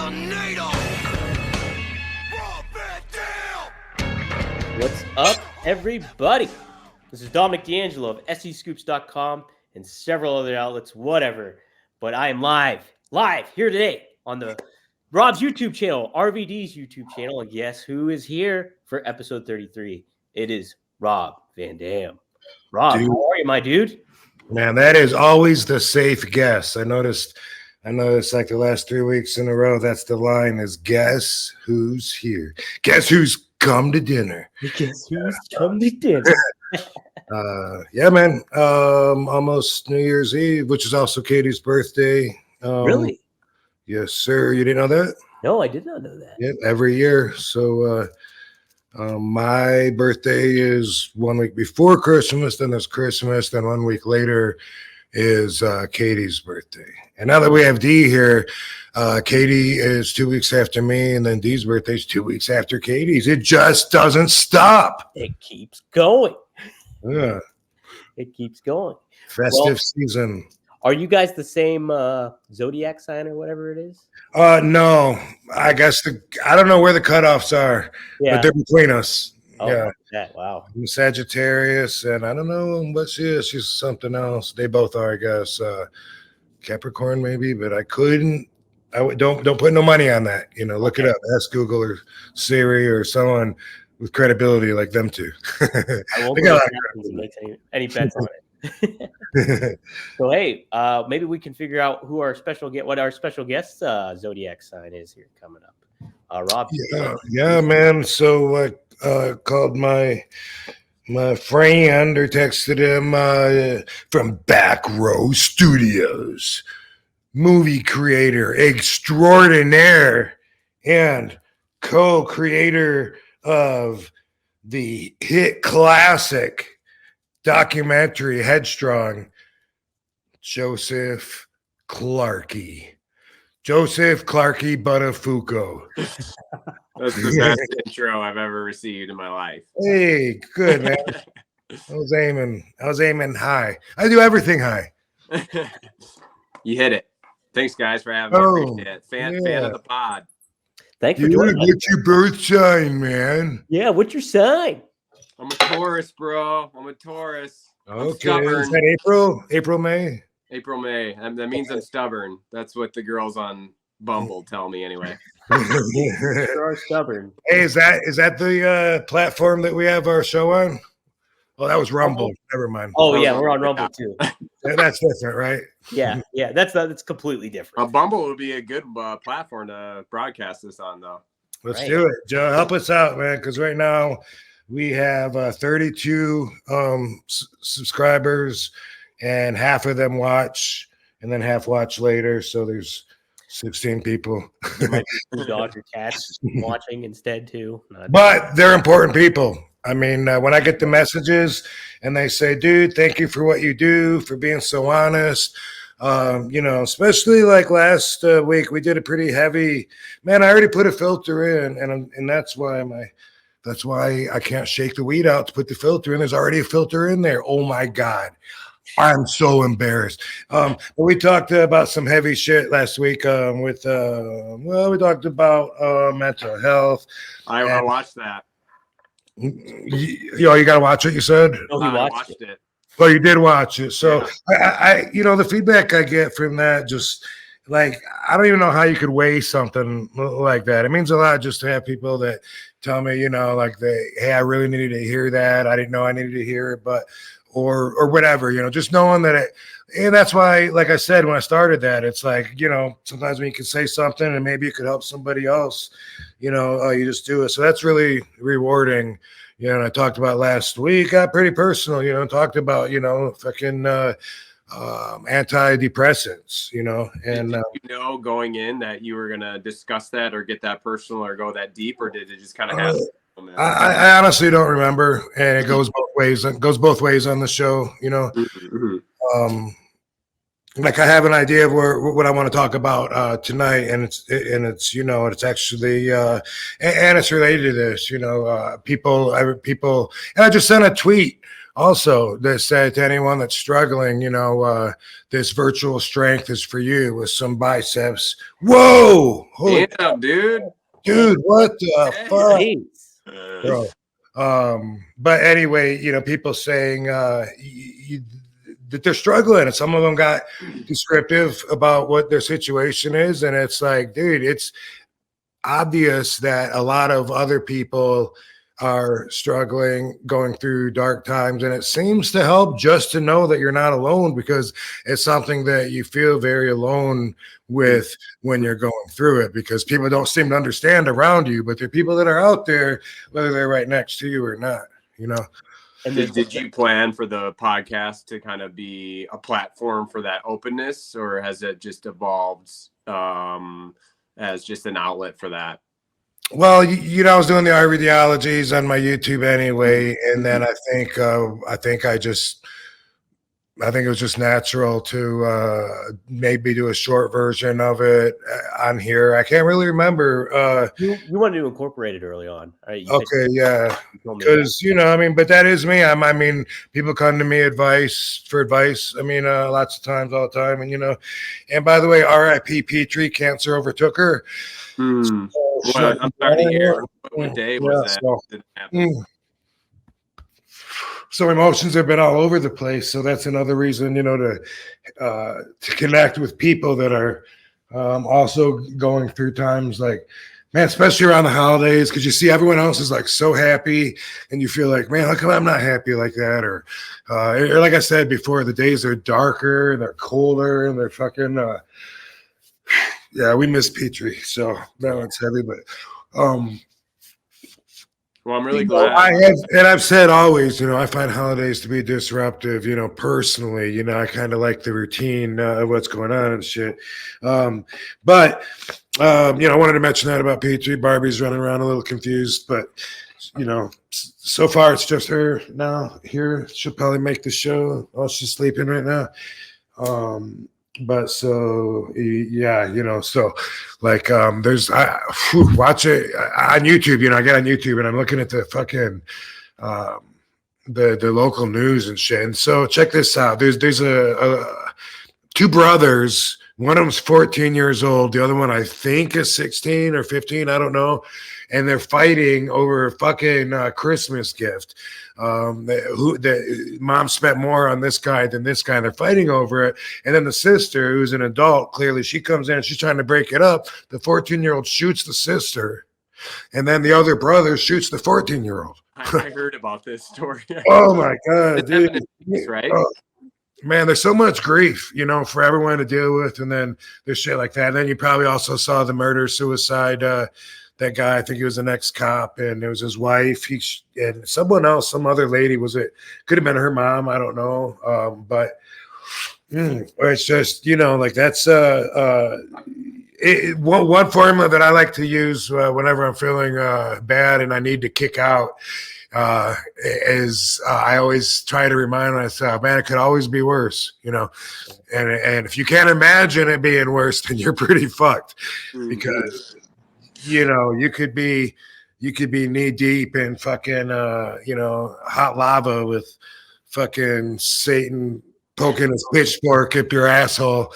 tornado. What's up, everybody? This is Dominic D'Angelo of SEScoops.com and several other outlets, whatever. But I am live here today on the Rob's YouTube channel, RVD's YouTube channel. And guess who is here for episode 33? It is Rob Van Dam. Rob, dude, how are you, my dude? Man, that is always the safe guess. I noticed like the last 3 weeks in a row, that's the line is guess who's here? Guess who's come to dinner? Guess who's come to dinner? Yeah, man. Almost New Year's Eve, which is also Katie's birthday. Really? Yes, sir. You didn't know that? No, I did not know that. Yeah, every year. So my birthday is 1 week before Christmas, then there's Christmas, then 1 week later is Katie's birthday. And now that we have Dee here, Katie is 2 weeks after me, and then Dee's birthday is 2 weeks after Katie's. It just doesn't stop. It keeps going. Yeah. It keeps going. Festive season. Are you guys the same zodiac sign or whatever it is? No. I guess I don't know where the cutoffs are, but they're between us. Oh, yeah. Wow. I'm Sagittarius, and I don't know what she is. She's something else. They both are, I guess. Capricorn, maybe, but don't put no money on that. Look it up. Ask Google or Siri or someone with credibility like them two. I won't make any bets on it. So hey, maybe we can figure out what our special guest zodiac sign is here coming up. Rob. Yeah, man. So called my friend or texted him from Back Row Studios, movie creator extraordinaire and co-creator of the hit classic documentary Headstrong, Joseph Clarke. Joseph Clarke Buttafuoco. That's the best intro I've ever received in my life. Hey, good, man. I was aiming high. I do everything high. You hit it. Thanks, guys, for having me. Appreciate it. Fan of the pod. Thanks for joining us. What's your birth sign, man? Yeah, what's your sign? I'm a Taurus, bro. I'm a Taurus. Okay. Is that April? April, May? April, May. That means I'm stubborn. That's what the girls on Bumble tell me anyway. You are stubborn. Hey, is that the platform that we have our show on? Oh, that was Rumble. Never mind. Oh yeah, we're on Rumble too. That's different, right? Yeah, that's completely different. Bumble would be a good platform to broadcast this on, though. Let's do it, Joe. Help us out, man, because right now we have 32 subscribers, and half of them watch, and then half watch later. So there's 16 people. There might be 2 dogs or cats watching instead too. But they're important people. I mean, when I get the messages and they say, dude, thank you for what you do, for being so honest. Especially like last week, we did a pretty heavy, man, I already put a filter in, and that's why I can't shake the weed out to put the filter in. There's already a filter in there. Oh my God. I'm so embarrassed. But we talked about some heavy shit last week we talked about mental health. I watched that. You got to watch it, you said? Oh, he watched it. Well, you did watch it. So I the feedback I get from that, just like, I don't even know how you could weigh something like that. It means a lot just to have people that tell me, hey, I really needed to hear that. I didn't know I needed to hear it, but or whatever, just knowing that and that's why, like I said, when I started that, it's like, sometimes when you can say something and maybe it could help somebody else, you just do it. So that's really rewarding. And I talked about last week, got pretty personal, talked about, fucking antidepressants, and did you going in that you were going to discuss that or get that personal or go that deep, or did it just kind of happen? I honestly don't remember, and it goes both ways. It goes both ways on the show, Mm-hmm. Like I have an idea of what I want to talk about tonight, and it's it's actually and it's related to this, people, and I just sent a tweet also that said to anyone that's struggling, this virtual strength is for you with some biceps. Whoa, holy Damn, dude. dude, what the fuck, Jeez. bro? But anyway, people saying that they're struggling, and some of them got descriptive about what their situation is, and it's like, dude, it's obvious that a lot of other people are struggling, going through dark times, and it seems to help just to know that you're not alone, because it's something that you feel very alone with when you're going through it, because people don't seem to understand around you, but there are people that are out there, whether they're right next to you or not. And did you plan for the podcast to kind of be a platform for that openness, or has it just evolved as just an outlet for that? Well, I was doing the RVDologies on my YouTube anyway, and then I think it was just natural to maybe do a short version of it on here. I can't really remember. You wanted to incorporate it early on, right? Okay, yeah, because but that is me. I mean, people come to me for advice. I mean, lots of times, all the time, and and by the way, R.I.P. Petrie, cancer overtook her. Well, I'm sorry to hear. What day was that? So emotions have been all over the place. So that's another reason, to connect with people that are also going through times like, man, especially around the holidays, because you see everyone else is like so happy, and you feel like, man, how come I'm not happy like that? Or like I said before, the days are darker and they're colder and they're fucking. Yeah, we miss Petrie, so that one's heavy, but well, I'm really glad. I've said always, I find holidays to be disruptive, personally, I kind of like the routine of what's going on and shit. But I wanted to mention that about Petrie. Barbie's running around a little confused, but so far it's just her now here. She'll probably make the show. Oh, she's sleeping right now. But so yeah, so like there's watch it on YouTube. I get on YouTube and I'm looking at the fucking the local news and shit. And so check this out. There's a two brothers. One of them's 14 years old. The other one I think is 16 or 15. I don't know. And they're fighting over a fucking Christmas gift. The mom spent more on this guy than this guy. They're fighting over it. And then the sister, who's an adult, clearly she comes in and she's trying to break it up. The 14-year-old shoots the sister. And then the other brother shoots the 14-year-old. I heard about this story. Oh my God, dude. Right? Man, there's so much grief, for everyone to deal with. And then there's shit like that. And then you probably also saw the murder-suicide that guy, I think he was an ex-cop, and it was his wife. And someone else, some other lady, could have been her mom, I don't know. But it's just, like that's one formula that I like to use whenever I'm feeling bad and I need to kick out is I always try to remind myself, man, it could always be worse, and if you can't imagine it being worse, then you're pretty fucked, because you could be knee deep in fucking hot lava with fucking Satan poking his pitchfork up your asshole.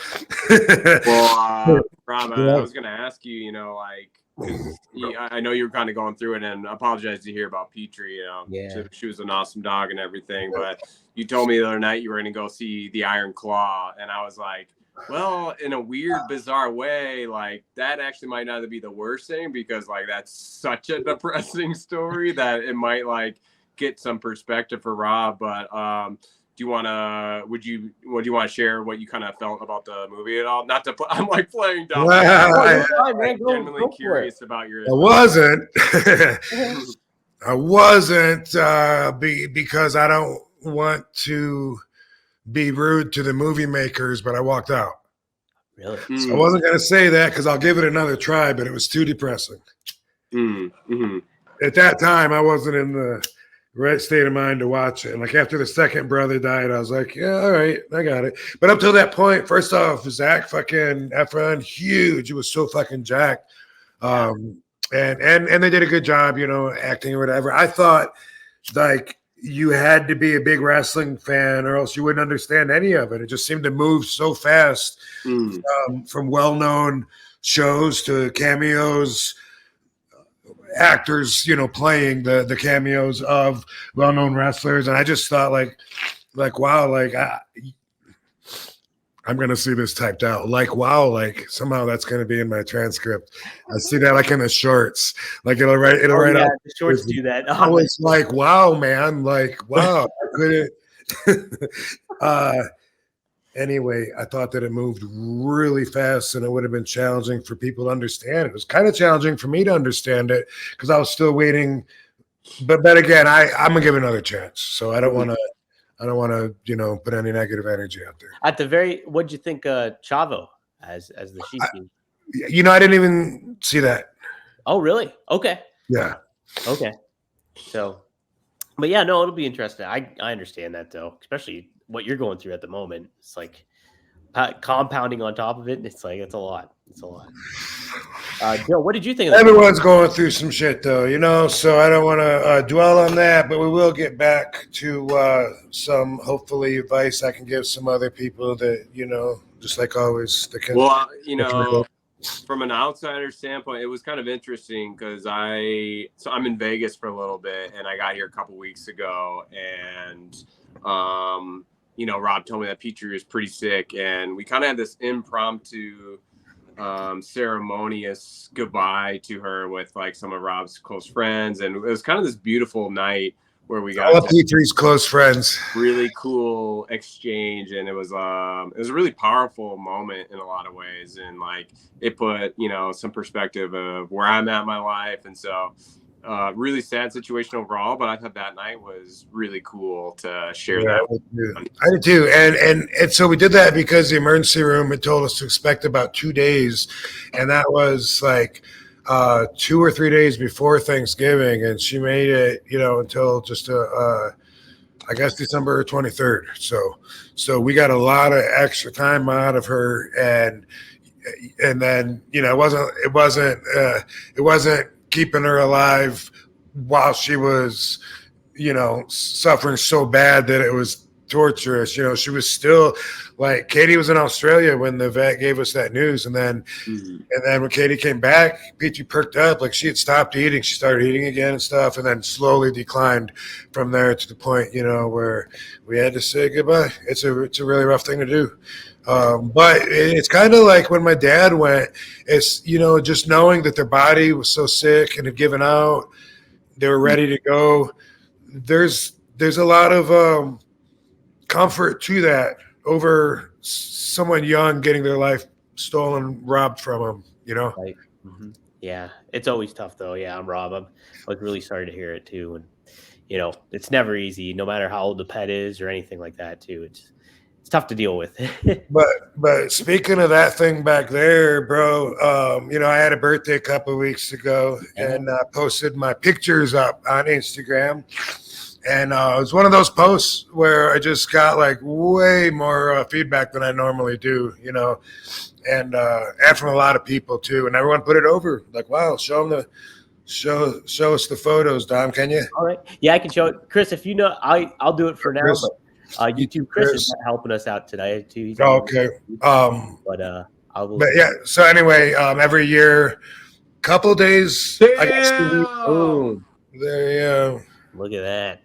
Well, Rob, I was gonna ask you, I know you were kind of going through it, and I apologize to hear about Petrie. She was an awesome dog and everything, but you told me the other night you were going to go see the Iron Claw, and I was like, well, in a weird, bizarre way, like that actually might not be the worst thing, because like that's such a depressing story that it might like get some perspective for Rob. But do you want to share what you kind of felt about the movie at all? Not to I'm like playing down. I'm genuinely curious about your. I wasn't because I don't want to be rude to the movie makers, but I walked out. Really? So I wasn't going to say that because I'll give it another try, but it was too depressing. At that time, I wasn't in the right state of mind to watch it. And like after the second brother died, I was like, yeah, all right, I got it. But up till that point, first off, Zach fucking Efron, huge. He was so fucking jacked. And they did a good job, acting or whatever. I thought like you had to be a big wrestling fan or else you wouldn't understand any of it. It just seemed to move so fast from well-known shows to cameos, actors, playing the cameos of well-known wrestlers. And I just thought like, wow, like I'm going to see this typed out. Like, wow, like somehow that's going to be in my transcript. I see that like in the shorts, like it'll write out. The shorts do that. I was like, wow, man, like, wow, I couldn't. Anyway, I thought that it moved really fast and it would have been challenging for people to understand. It was kind of challenging for me to understand it because I was still waiting. But again, I'm gonna give it another chance. So I don't want to, put any negative energy out there. At the what'd you think, Chavo as the Shishi? I didn't even see that. Oh, really? Okay. Yeah. Okay. So, but yeah, no, it'll be interesting. I understand that though, especially what you're going through at the moment. It's like compounding on top of it. It's like it's a lot. It's a lot. Joe, what did you think of that? Everyone's going through some shit though, so I don't want to dwell on that, but we will get back to some hopefully advice I can give some other people that, just like always. From an outsider standpoint, it was kind of interesting because I'm in Vegas for a little bit and I got here a couple weeks ago and Rob told me that Petrie was pretty sick and we kind of had this impromptu ceremonious goodbye to her with like some of Rob's close friends, and it was kind of this beautiful night where we got Petrie's close friends. Really cool exchange, and it was a really powerful moment in a lot of ways, and like it put some perspective of where I'm at in my life, and so really sad situation overall, but I thought that night was really cool to share that. I did too. And so we did that because the emergency room had told us to expect about 2 days. And that was like 2 or 3 days before Thanksgiving. And she made it, until just I guess December 23rd. So we got a lot of extra time out of her. And then, it wasn't keeping her alive while she was, suffering so bad that it was torturous. She was still like, Katie was in Australia when the vet gave us that news. And then when Katie came back, Petrie perked up, like she had stopped eating. She started eating again and stuff, and then slowly declined from there to the point, where we had to say goodbye. It's a really rough thing to do. But it's kind of like when my dad went, it's, just knowing that their body was so sick and had given out, they were ready to go. There's a lot of comfort to that over someone young getting their life stolen, robbed from them, Right. Mm-hmm. Yeah. It's always tough though. Yeah. I'm Rob. I'm like really sorry to hear it too. And, it's never easy, no matter how old the pet is or anything like that too. It's tough to deal with. but speaking of that thing back there, bro, I had a birthday a couple of weeks ago and I posted my pictures up on Instagram. And it was one of those posts where I just got like way more feedback than I normally do, and from a lot of people too. And everyone put it over like, wow, show us the photos, Dom. Can you? All right. Yeah, I can show it. Chris, if I'll do it for now. Chris. But YouTube Chris is helping us out today too. Okay. But yeah. So anyway, every year, couple days. Damn! I guess. Oh, there. Look at that.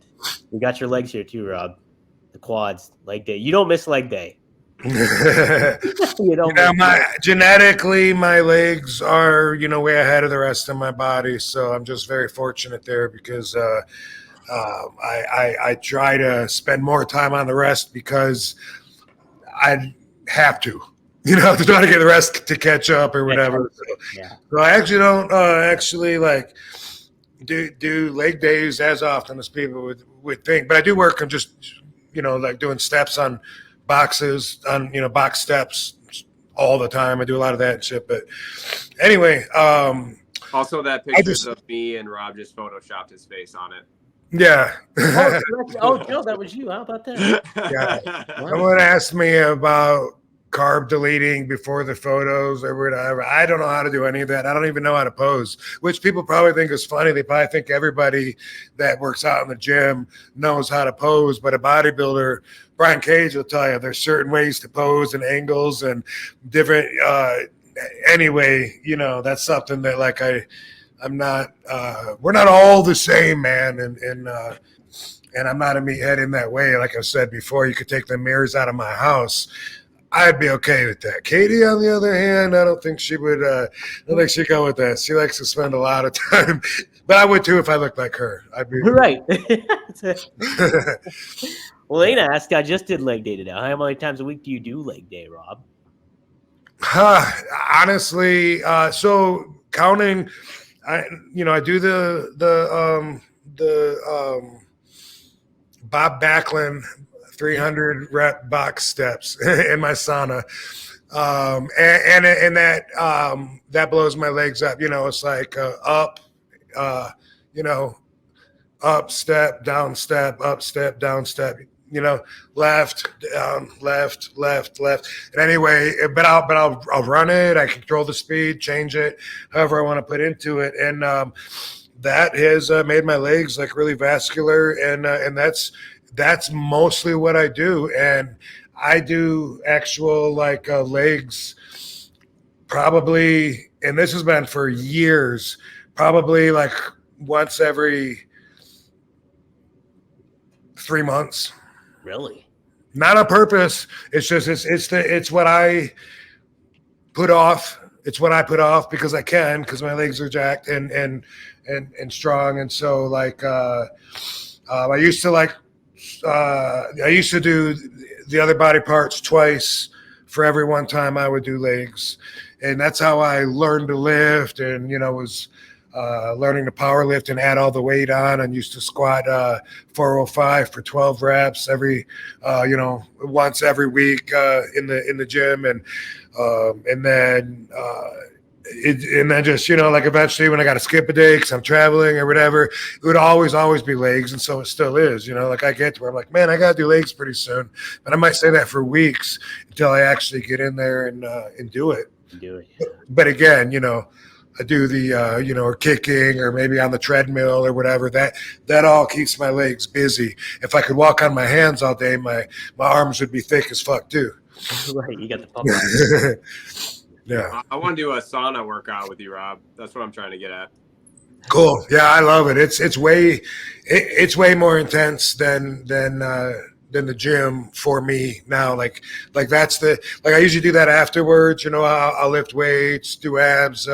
We got your legs here too, Rob. The quads, leg day. You don't miss leg day. Genetically, my legs are way ahead of the rest of my body. So I'm just very fortunate there because. I try to spend more time on the rest because I have to, to try to get the rest to catch up or whatever. So I actually don't like do leg days as often as people would think, but I do work on just, like doing steps on boxes on, box steps all the time. I do a lot of that shit, but anyway. Also that picture of me and Rob just photoshopped his face on it. Yeah. Joe, that was you. How about that? Yeah. Someone asked me about carb deleting before the photos or whatever. I don't know how to do any of that. I don't even know how to pose, which people probably think is funny. They probably think everybody that works out in the gym knows how to pose, but a bodybuilder, Brian Cage will tell you there's certain ways to pose and angles and different. Anyway, you know, that's something that like I'm not. We're not all the same, man, and I'm not a meathead in that way. Like I said before, you could take the mirrors out of my house. I'd be okay with that. Katie, on the other hand, I don't think she would. I don't think she'd go with that. She likes to spend a lot of time, but I would too if I looked like her. I'd be right. Well, Lena asked, I just did leg day today. How many times a week do you do leg day, Rob? Honestly, so counting, I do the Bob Backlund 300 rep box steps in my sauna. And that blows my legs up. You know, it's like up, up step, down step, up step, down step, left, down, left. And anyway, but I'll run it. I control the speed, change it, however I want to put into it. And that has made my legs like really vascular. And that's mostly what I do. And I do actual like legs probably, and this has been for years, probably like once every 3 months. Really? Not on purpose. It's just it's what I put off. It's what I put off because I can, because my legs are jacked and strong. And so like I used to do the other body parts twice for every one time I would do legs. And that's how I learned to lift and, was learning to power lift and add all the weight on, and used to squat 405 for 12 reps every, once every week in the gym. And then just, like eventually when I got to skip a day because I'm traveling or whatever, it would always be legs. And so it still is, like I get to where I'm like, man, I got to do legs pretty soon. But I might say that for weeks until I actually get in there and do it. But again, I do the, or kicking or maybe on the treadmill or whatever. That all keeps my legs busy. If I could walk on my hands all day, my arms would be thick as fuck too. Right, you got the pump. Yeah. I want to do a sauna workout with you, Rob. That's what I'm trying to get at. Cool. Yeah, I love it. It's way more intense than the gym for me now. Like that's I usually do that afterwards. I'll lift weights, do abs,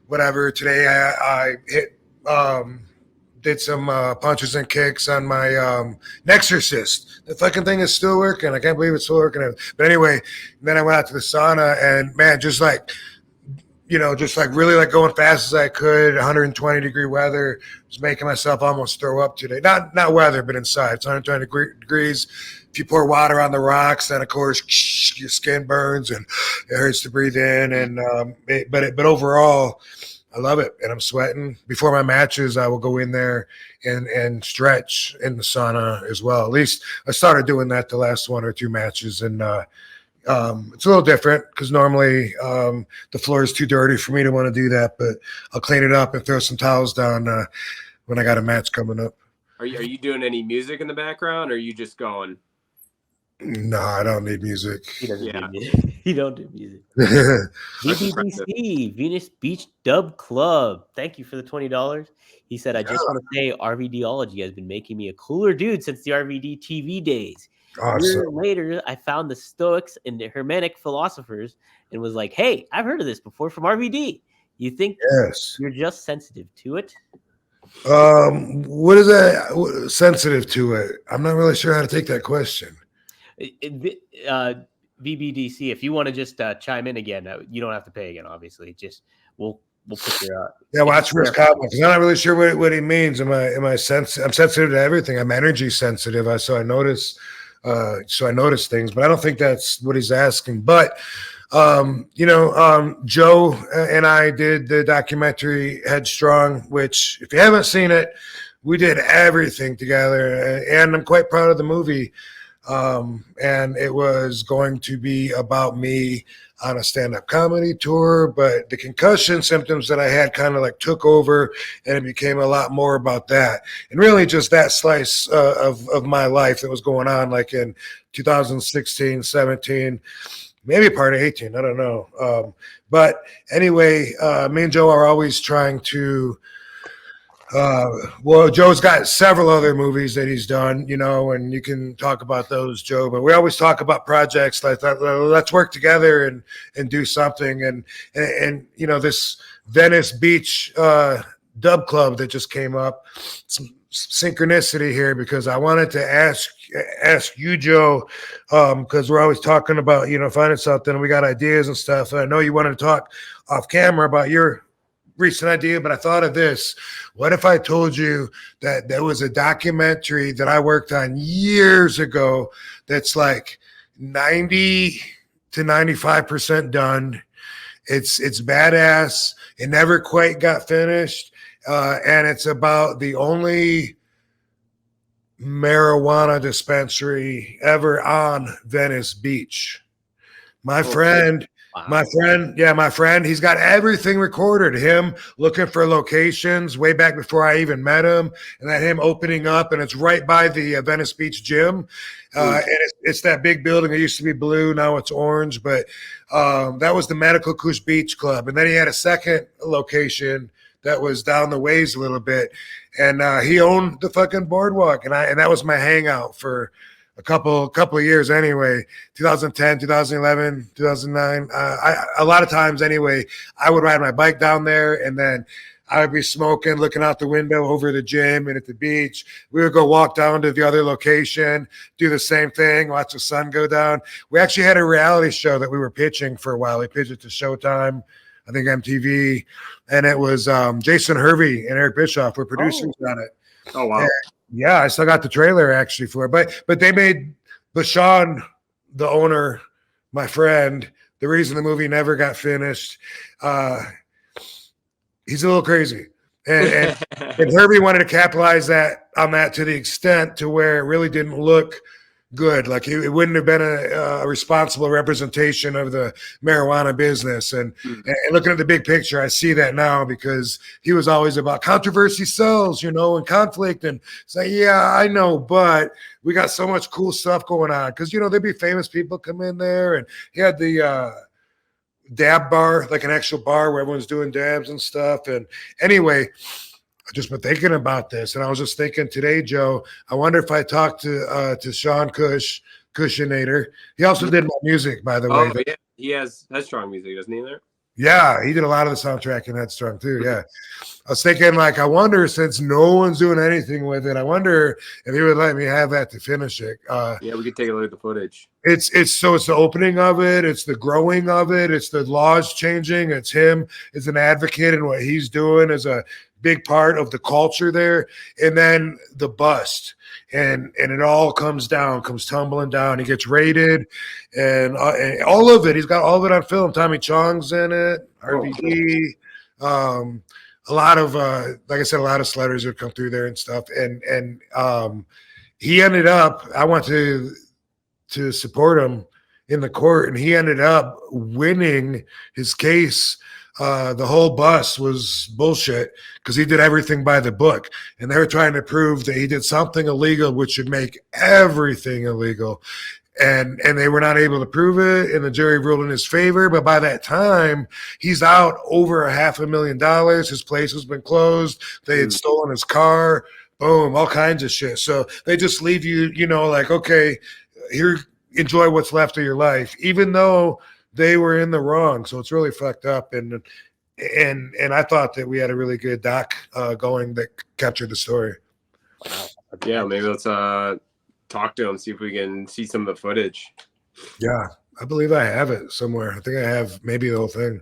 whatever. Today I hit did some punches and kicks on my Nexorcist. The fucking thing is still working. I can't believe it's still working. But anyway, then I went out to the sauna and man, just like really like going fast as I could, 120-degree weather. Was making myself almost throw up today. Not weather, but inside. It's 120 degrees. If you pour water on the rocks, then of course your skin burns and it hurts to breathe in. And but overall, I love it, and I'm sweating. Before my matches, I will go in there and stretch in the sauna as well. At least I started doing that the last 1 or 2 matches, and it's a little different because normally the floor is too dirty for me to want to do that, but I'll clean it up and throw some towels down when I got a match coming up. Are you doing any music in the background, or are you just going? No, I don't need music. He doesn't do music. He don't do music. VBDC, Venus Beach Dub Club. Thank you for the $20. He said, I just want to say RVDology has been making me a cooler dude since the RVD TV days. Awesome. A year later, I found the Stoics and the Hermetic philosophers and was like, hey, I've heard of this before from RVD. You think you're just sensitive to it? What is that? Sensitive to it? I'm not really sure how to take that question. VBDC, if you want to just chime in again, you don't have to pay again, obviously. Just we'll put your watch for his comments. I'm not really sure what he means. Am I sensitive? I'm sensitive to everything. I'm energy sensitive. So I notice things, but I don't think that's what he's asking. But Joe and I did the documentary Headstrong, which if you haven't seen it, we did everything together, and I'm quite proud of the movie. and it was going to be about me on a stand-up comedy tour, but the concussion symptoms that I had kind of like took over, and it became a lot more about that, and really just that slice of my life that was going on, like in 2016, 17, maybe part of 18, I don't know. But anyway, me and Joe are always trying to well, Joe's got several other movies that he's done, you know, and you can talk about those, Joe. But we always talk about projects like that. Let's work together and do something. And you know, this Venice Beach dub club that just came up. Some synchronicity here, because I wanted to ask you, Joe, because we're always talking about, you know, finding something. We got ideas and stuff. And I know you wanted to talk off camera about your recent idea, but I thought of this. What if I told you that there was a documentary that I worked on years ago that's like 90 to 95% done? It's badass. It never quite got finished. And it's about the only marijuana dispensary ever on Venice Beach. My friend, he's got everything recorded. Him looking for locations way back before I even met him, and then him opening up, and it's right by the Venice Beach gym. And it's that big building. It used to be blue, now it's orange, but that was the Medical Kush Beach Club. And then he had a second location that was down the ways a little bit, and he owned the fucking boardwalk, and that was my hangout for a couple of years anyway. 2010, 2011, 2009. A lot of times anyway, I would ride my bike down there, and then I would be smoking, looking out the window over the gym and at the beach. We would go walk down to the other location, do the same thing, watch the sun go down. We actually had a reality show that we were pitching for a while. We pitched it to Showtime, I think MTV, and it was Jason Hervey and Eric Bischoff were producers on it. Oh, wow. And, yeah, I still got the trailer actually for it, but they made Bashan, the owner, my friend, the reason the movie never got finished. He's a little crazy, and Herbie wanted to capitalize on that to the extent to where it really didn't look good. Like it wouldn't have been a responsible representation of the marijuana business. And looking at the big picture, I see that now, because he was always about controversy sells, you know, and conflict. And say, yeah, I know, but we got so much cool stuff going on. Because, you know, there'd be famous people come in there, and he had the dab bar, like an actual bar where everyone's doing dabs and stuff. And anyway, I've just been thinking about this, and I was just thinking today, Joe, I wonder if I talked to Sean Cushionator. He also did my music, by the way. Yeah. He has Headstrong music, doesn't he, there? Yeah, he did a lot of the soundtrack in Headstrong too. Yeah. I was thinking, like, I wonder, since no one's doing anything with it, I wonder if he would let me have that to finish it. Yeah, we could take a look at the footage. It's the opening of it, it's the growing of it, it's the laws changing, it's him as an advocate, and what he's doing is a big part of the culture there. And then the bust, and it all comes tumbling down. He gets raided, and all of it, he's got all of it on film. Tommy Chong's in it, RVD, a lot of like I said, a lot of sledders have come through there and stuff. And he ended up, I went to support him in the court, and he ended up winning his case. The whole bus was bullshit because he did everything by the book, and they were trying to prove that he did something illegal, which should make everything illegal. And they were not able to prove it, and the jury ruled in his favor. But by that time, he's out over $500,000. His place has been closed. They had stolen his car. Boom, all kinds of shit. So they just leave you, you know, like, okay, here, enjoy what's left of your life, even though they were in the wrong. So it's really fucked up. And I thought that we had a really good doc going that captured the story. Yeah, maybe let's talk to him, see if we can see some of the footage. Yeah, I believe I have it somewhere. I think I have maybe the whole thing.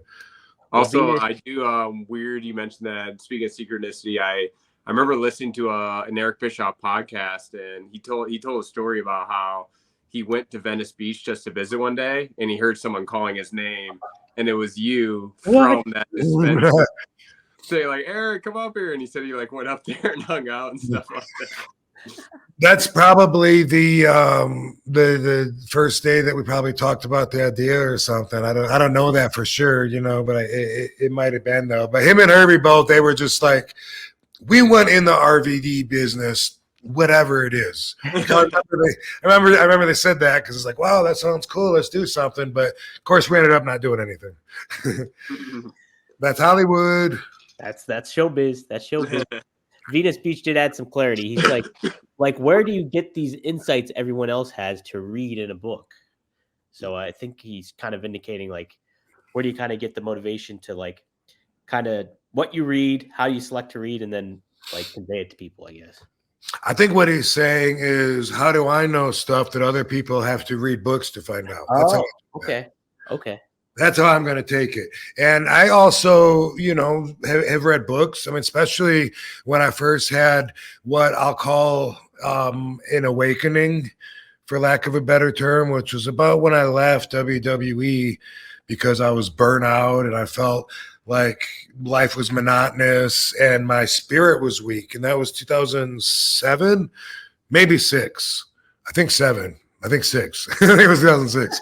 Also, I do weird you mentioned that. Speaking of synchronicity, I remember listening to an Eric Bischoff podcast, and he told a story about how he went to Venice Beach just to visit one day, and he heard someone calling his name, and it was you from that dispensary. Say like, Eric, come up here, and he said he like went up there and hung out and stuff like that. That's probably the first day that we probably talked about the idea or something. I don't know that for sure, but it might have been though. But him and Herbie both, they were just like, we went in the RVD business, whatever it is. I remember they said that because it's like, wow, that sounds cool. Let's do something. But of course, we ended up not doing anything. That's Hollywood. That's showbiz. That's showbiz. Venus Beach did add some clarity. He's like, where do you get these insights everyone else has to read in a book? So I think he's kind of indicating like, where do you kind of get the motivation to like, kind of what you read, how you select to read, and then like convey it to people, I guess. I think what he's saying is, how do I know stuff that other people have to read books to find out? That's okay. That's how I'm going to take it. And I also, have read books. I mean, especially when I first had what I'll call an awakening, for lack of a better term, which was about when I left WWE because I was burnt out and I felt like life was monotonous and my spirit was weak. And that was 2007, maybe 6. I think 7. I think 6. I think it was 2006.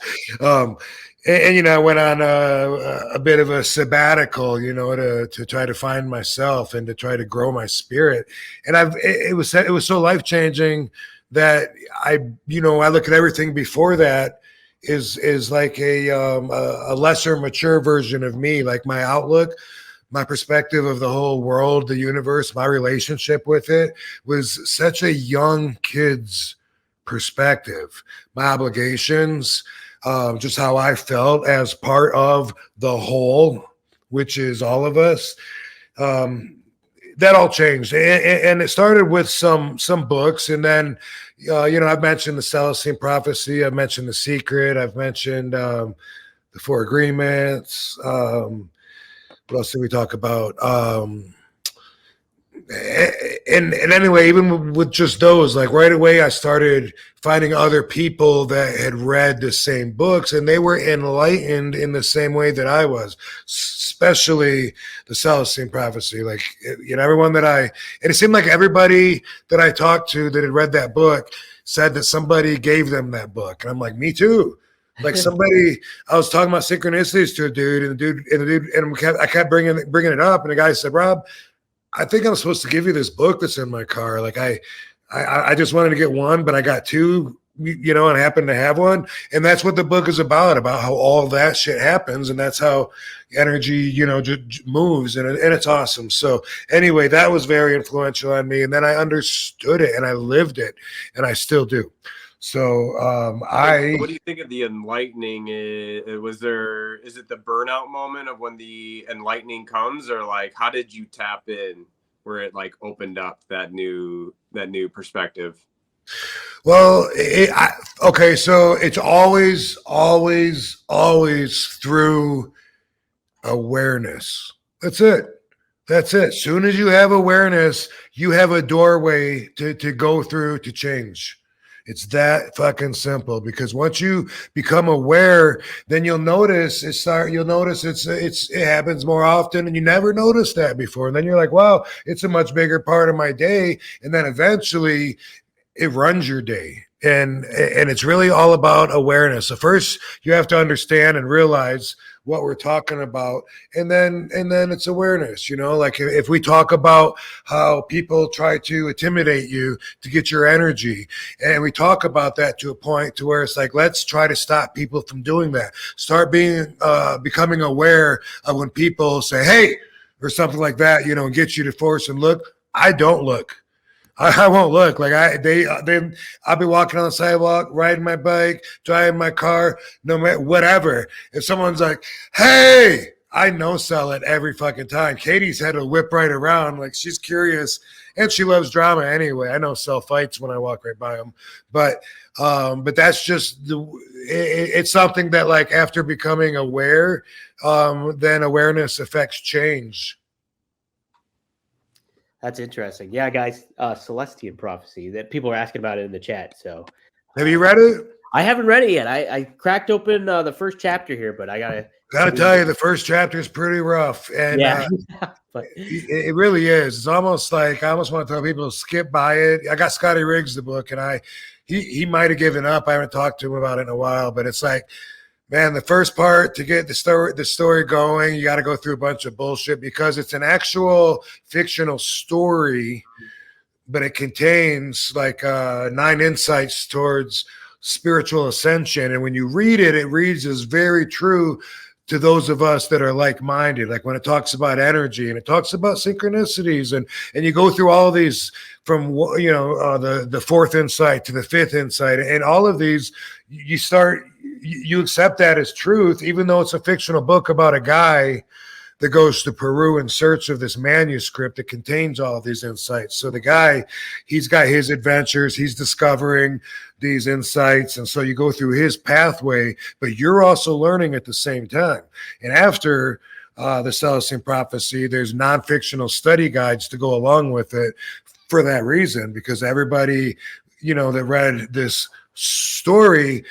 And I went on a bit of a sabbatical, to try to find myself and to try to grow my spirit. And it was so life-changing that I look at everything before that is like a lesser mature version of me, like my outlook, my perspective of the whole world, the universe, my relationship with it was such a young kid's perspective, my obligations, just how I felt as part of the whole, which is all of us. That all changed, and it started with some books, and then I've mentioned the Celestine Prophecy, I've mentioned The Secret, I've mentioned the Four Agreements. What else did we talk about? And anyway, even with just those, like right away, I started finding other people that had read the same books and they were enlightened in the same way that I was, especially the Celestine Prophecy. Like, everyone and it seemed like everybody that I talked to that had read that book said that somebody gave them that book. And I'm like, me too. Like I was talking about synchronicities to a dude, I kept bringing it up. And the guy said, Rob, I think I'm supposed to give you this book that's in my car. Like I just wanted to get one, but I got two, and I happened to have one. And that's what the book is about how all that shit happens. And that's how energy, just moves. And it's awesome. So anyway, that was very influential on me. And then I understood it and I lived it and I still do. So what do you think of the enlightening? Is it the burnout moment of when the enlightening comes, or like how did you tap in where it like opened up that new perspective? Well, okay, so it's always through awareness. That's it. As soon as you have awareness, you have a doorway to go through to change. It's that fucking simple, because once you become aware, then you'll notice it happens more often, and you never noticed that before. And then you're like, wow, it's a much bigger part of my day. And then eventually it runs your day. And it's really all about awareness. So first you have to understand and realize what we're talking about, and then it's awareness. Like if we talk about how people try to intimidate you to get your energy, and we talk about that to a point to where it's like, let's try to stop people from doing that. Start becoming aware of when people say hey or something like that, and get you to force and look. I don't look. I won't look. Like I'll be walking on the sidewalk, riding my bike, driving my car, no matter whatever. If someone's like, hey, I no-sell it every fucking time. Katie's had to whip right around. Like, she's curious and she loves drama anyway. I no-sell fights when I walk right by them. But that's just it's something that, like, after becoming aware, then awareness affects change. That's interesting. Yeah, guys, Celestine Prophecy, that people are asking about it in the chat. So have you read it? I haven't read it yet. I cracked open the first chapter here, but I gotta Gotta tell you, the first chapter is pretty rough, and but it really is. It's almost like I almost want to tell people to skip by it. I got Scotty Riggs the book, and he might have given up. I haven't talked to him about it in a while, but it's like, man, the first part to get the story going, you got to go through a bunch of bullshit because it's an actual fictional story, but it contains like 9 insights towards spiritual ascension, and when you read it, it reads as very true to those of us that are like-minded. Like when it talks about energy and it talks about synchronicities, and you go through all of these from the 4th insight to the 5th insight, and all of these you accept that as truth, even though it's a fictional book about a guy that goes to Peru in search of this manuscript that contains all of these insights. So the guy, he's got his adventures, he's discovering these insights, and so you go through his pathway, but you're also learning at the same time. And after the Celestine Prophecy, there's non-fictional study guides to go along with it for that reason, because everybody, that read this story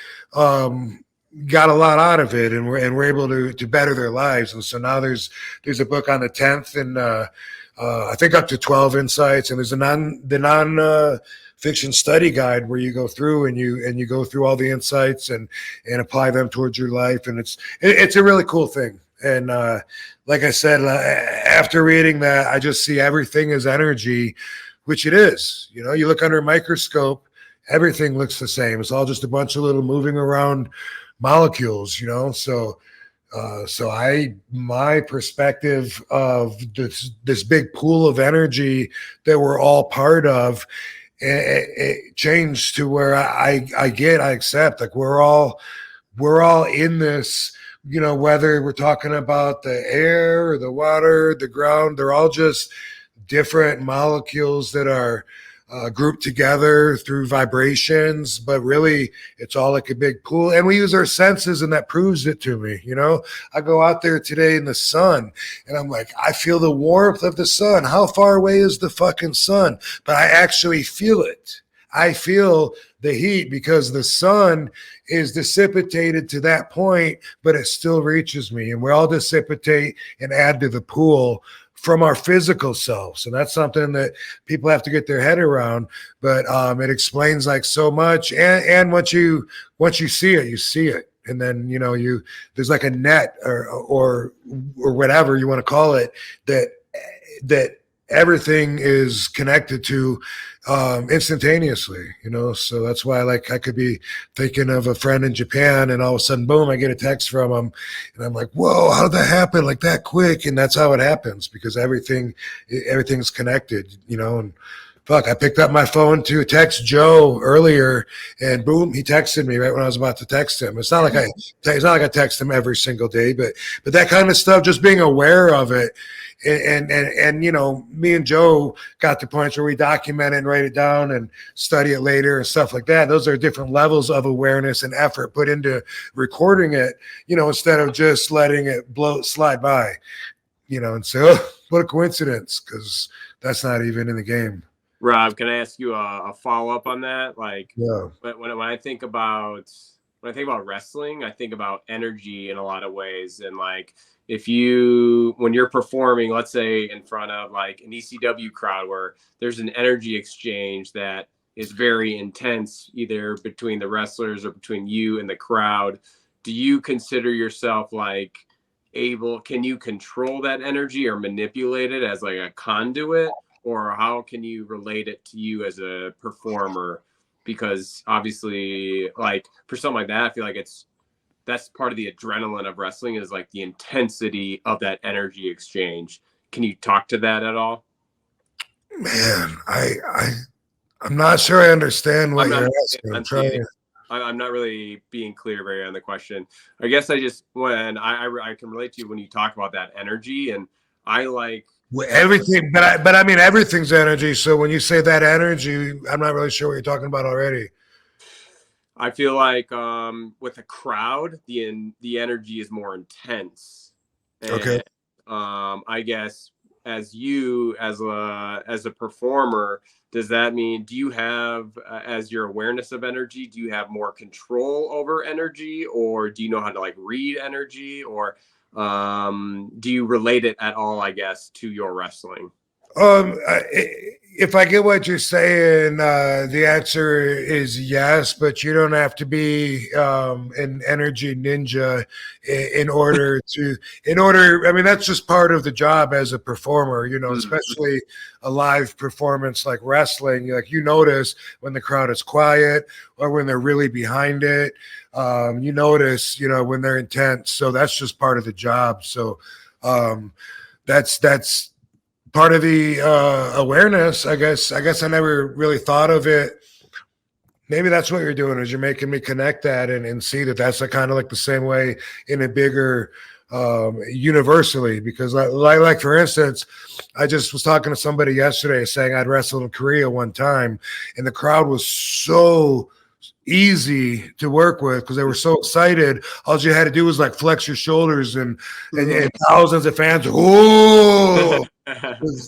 got a lot out of it, and we're able to better their lives. And so now there's a book on the 10th, and I think up to 12 insights, and there's the non fiction study guide where you go through and you go through all the insights and apply them towards your life, and it's a really cool thing. And like I said, after reading that, I just see everything as energy, which it is. You look under a microscope, everything looks the same. It's all just a bunch of little moving around molecules, so my perspective of this big pool of energy that we're all part of, it changed to where I accept, like we're all in this, whether we're talking about the air or the water, the ground, they're all just different molecules that are grouped together through vibrations, but really it's all like a big pool, and we use our senses, and that proves it to me. I go out there today in the sun, and I'm like, I feel the warmth of the sun. How far away is the fucking sun? But I actually feel it. I feel the heat because the sun is dissipated to that point, but it still reaches me, and we all dissipate and add to the pool from our physical selves. And that's something that people have to get their head around, but it explains like so much. And once you see it, you see it. And then, there's like a net or whatever you want to call it, that everything is connected to instantaneously, so that's why I could be thinking of a friend in Japan, and all of a sudden, boom, I get a text from him, and I'm like, whoa, how did that happen like that quick? And that's how it happens, because everything's connected, and fuck, I picked up my phone to text Joe earlier, and boom, he texted me right when I was about to text him. It's not like I text him every single day, but that kind of stuff, just being aware of it. And me and Joe got to points where we document it and write it down and study it later and stuff like that. Those are different levels of awareness and effort put into recording it, instead of just letting it slide by, and so what a coincidence, because that's not even in the game. Rob, can I ask you a follow-up on that? Like, yeah. when I think about wrestling, I think about energy in a lot of ways. And like, when you're performing, let's say in front of like an ECW crowd where there's an energy exchange that is very intense, either between the wrestlers or between you and the crowd, do you consider yourself like can you control that energy or manipulate it as like a conduit? Or how can you relate it to you as a performer? Because obviously, like for something like that, I feel like that's part of the adrenaline of wrestling, is like the intensity of that energy exchange. Can you talk to that at all? Man, I'm not sure I understand what you're asking. I'm not really being clear very on the question. I guess I can relate to you when you talk about that energy, and I like everything, but I mean everything's energy. So when you say that energy, I'm not really sure what you're talking about already. I feel like with a crowd, the energy is more intense. And, okay. I guess as a performer, does that mean, do you have, as your awareness of energy, do you have more control over energy, or do you know how to like read energy? Or Do you relate it at all, I guess, to your wrestling? If I get what you're saying, the answer is yes, but you don't have to be an energy ninja in order to, I mean, that's just part of the job as a performer, you know, especially a live performance like wrestling. Like, you notice when the crowd is quiet or when they're really behind it. You notice, you know, when they're intense. So that's just part of the job. So that's part of the awareness. I guess I never really thought of it. Maybe that's what you're doing, is you're making me connect that and see that that's kind of like the same way in a bigger universally. Because like for instance, I just was talking to somebody yesterday saying I'd wrestled in Korea one time, and the crowd was so easy to work with because they were so excited. All you had to do was like flex your shoulders, and thousands of fans, oh,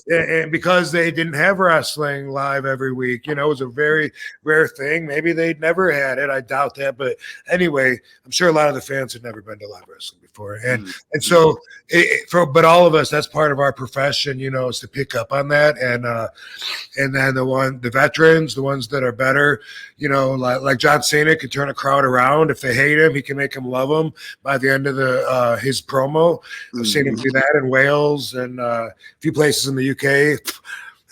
and because they didn't have wrestling live every week, you know, it was a very rare thing. Maybe they'd never had it. I doubt that. But anyway, I'm sure a lot of the fans had never been to live wrestling before. And so but all of us, that's part of our profession, you know, is to pick up on that. And then the veterans, the ones that are better, you know, like John Cena can turn a crowd around. If they hate him, he can make them love him by the end of his promo. I've seen him do that in Wales and a few places in the UK.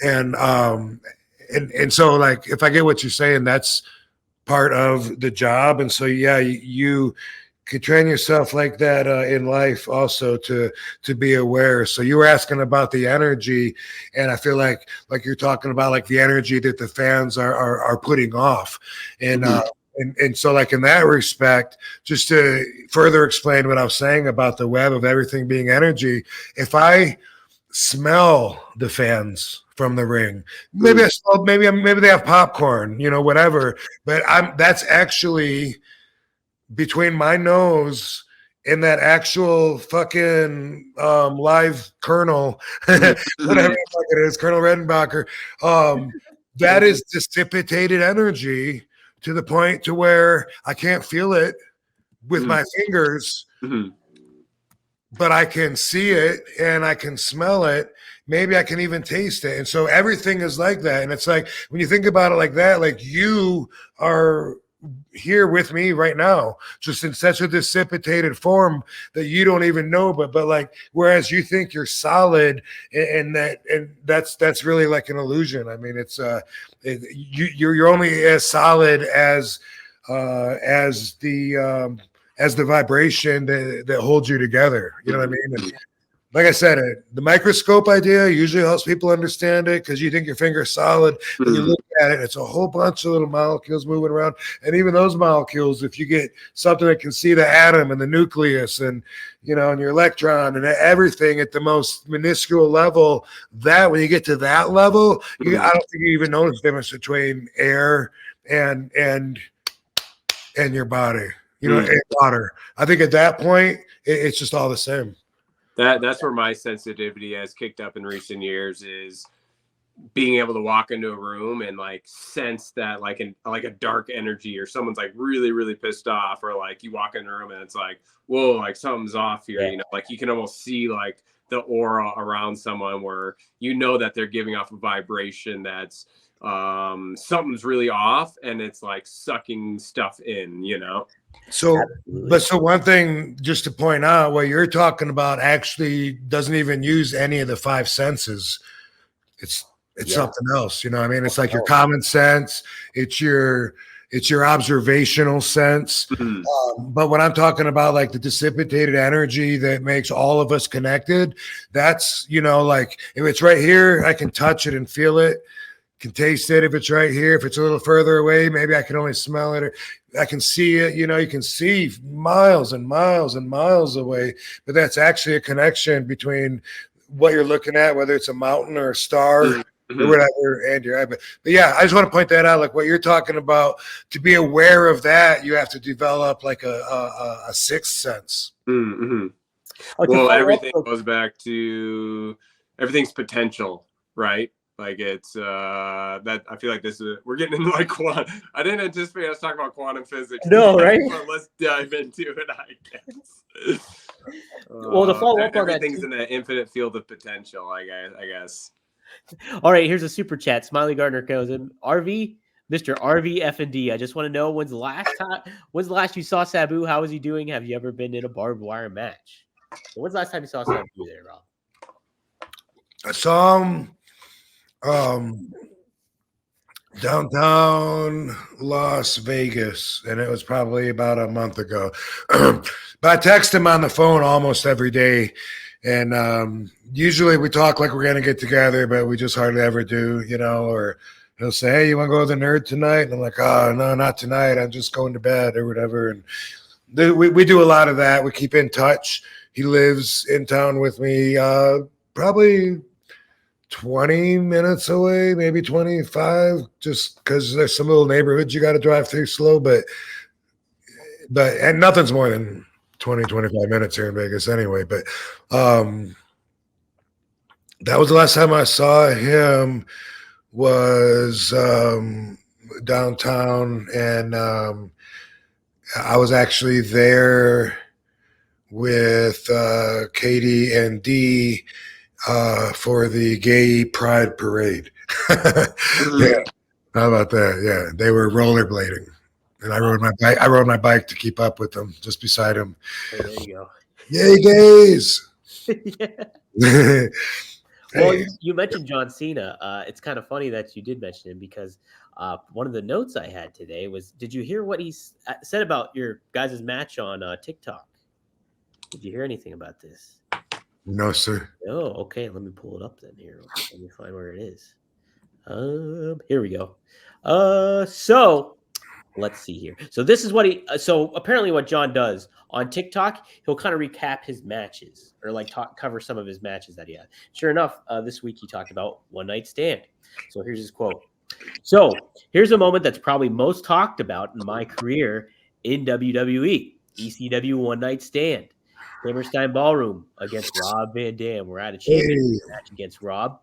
And so, like, if I get what you're saying, that's part of the job. And so, yeah, you could train yourself like that in life also to be aware. So you were asking about the energy, and I feel like you're talking about like the energy that the fans are putting off. And and so, like, in that respect, just to further explain what I was saying about the web of everything being energy, if I smell the fans from the ring, maybe maybe they have popcorn, you know, whatever, but that's actually between my nose and that actual fucking live Colonel, whatever the fuck it is, Colonel Redenbacher, that is dissipated energy to the point to where I can't feel it with my fingers, but I can see it and I can smell it. Maybe I can even taste it. And so everything is like that. And it's like, when you think about it like that, like, you are here with me right now, just in such a dissipated form that you don't even know, but like, whereas you think you're solid, and that's really like an illusion. I mean, it's you're only as solid as the vibration that holds you together. You know what I mean? And like I said, the microscope idea usually helps people understand it, because you think your finger's solid, but you look at it, it's a whole bunch of little molecules moving around. And even those molecules, if you get something that can see the atom and the nucleus and, you know, and your electron and everything at the most minuscule level, that when you get to that level, I don't think you even notice the difference between air and your body, you know, and water. I think at that point, it's just all the same. That's where my sensitivity has kicked up in recent years, is being able to walk into a room and like sense that like a dark energy, or someone's like really, really pissed off, or like you walk in a room and it's like, whoa, like something's off here. You know, like you can almost see like the aura around someone, where you know that they're giving off a vibration that's something's really off, and it's like sucking stuff in, you know. So, but so one thing just to point out, what you're talking about actually doesn't even use any of the five senses. It's something else, you know what I mean? It's like your common sense, it's your observational sense. But when I'm talking about like the dissipated energy that makes all of us connected, that's, you know, like if it's right here, I can touch it and feel it, can taste it. If it's right here, if it's a little further away, maybe I can only smell it, or I can see it. You know, you can see miles and miles and miles away, but that's actually a connection between what you're looking at, whether it's a mountain or a star or whatever, and your eye. But yeah, I just want to point that out. Like what you're talking about, to be aware of that, you have to develop like a sixth sense. Well, everything goes back to everything's potential, right? Like it's that I feel like this is, we're getting into like quantum. I didn't anticipate us talking about quantum physics. No, right? But let's dive into it, I guess. Well, to follow up on that, everything's in an infinite field of potential. I guess. All right, here's a super chat. Smiley Gardner goes in. Mr. RV F&D. I just want to know when's the last you saw Sabu? How is he doing? Have you ever been in a barbed wire match? So when's the last time you saw Sabu there, Rob? I saw him downtown Las Vegas, and it was probably about a month ago. But I text him on the phone almost every day, and usually we talk like we're going to get together, but we just hardly ever do, or he'll say, hey, you want to go to the Nerd tonight? And I'm like, oh, no, not tonight. I'm just going to bed or whatever. And we do a lot of that. We keep in touch. He lives in town with me, probably 20 minutes away, maybe 25, just because there's some little neighborhoods you got to drive through slow, but and nothing's more than 20, 25 minutes here in Vegas anyway. But that was the last time I saw him, was downtown, and I was actually there with Katie and Dee for the gay pride parade. Yeah. How about that? Yeah. They were rollerblading, and I rode my bike to keep up with them, just beside him. Oh, there you go. Yay, gays. Yeah. Well, you mentioned John Cena. It's kind of funny that you did mention him, because one of the notes I had today was, did you hear what he said about your guys' match on TikTok? Did you hear anything about this? No, sir. Oh, okay. Let me pull it up then here. Let me find where it is. Here we go. So let's see here. So this is what so apparently what John does on TikTok, he'll kind of recap his matches, or like cover some of his matches that he had. Sure enough, this week he talked about One Night Stand. So here's his quote. So here's a moment that's probably most talked about in my career in WWE. ECW One Night Stand. Hammerstein Ballroom against Rob Van Dam. We're at a championship match against Rob,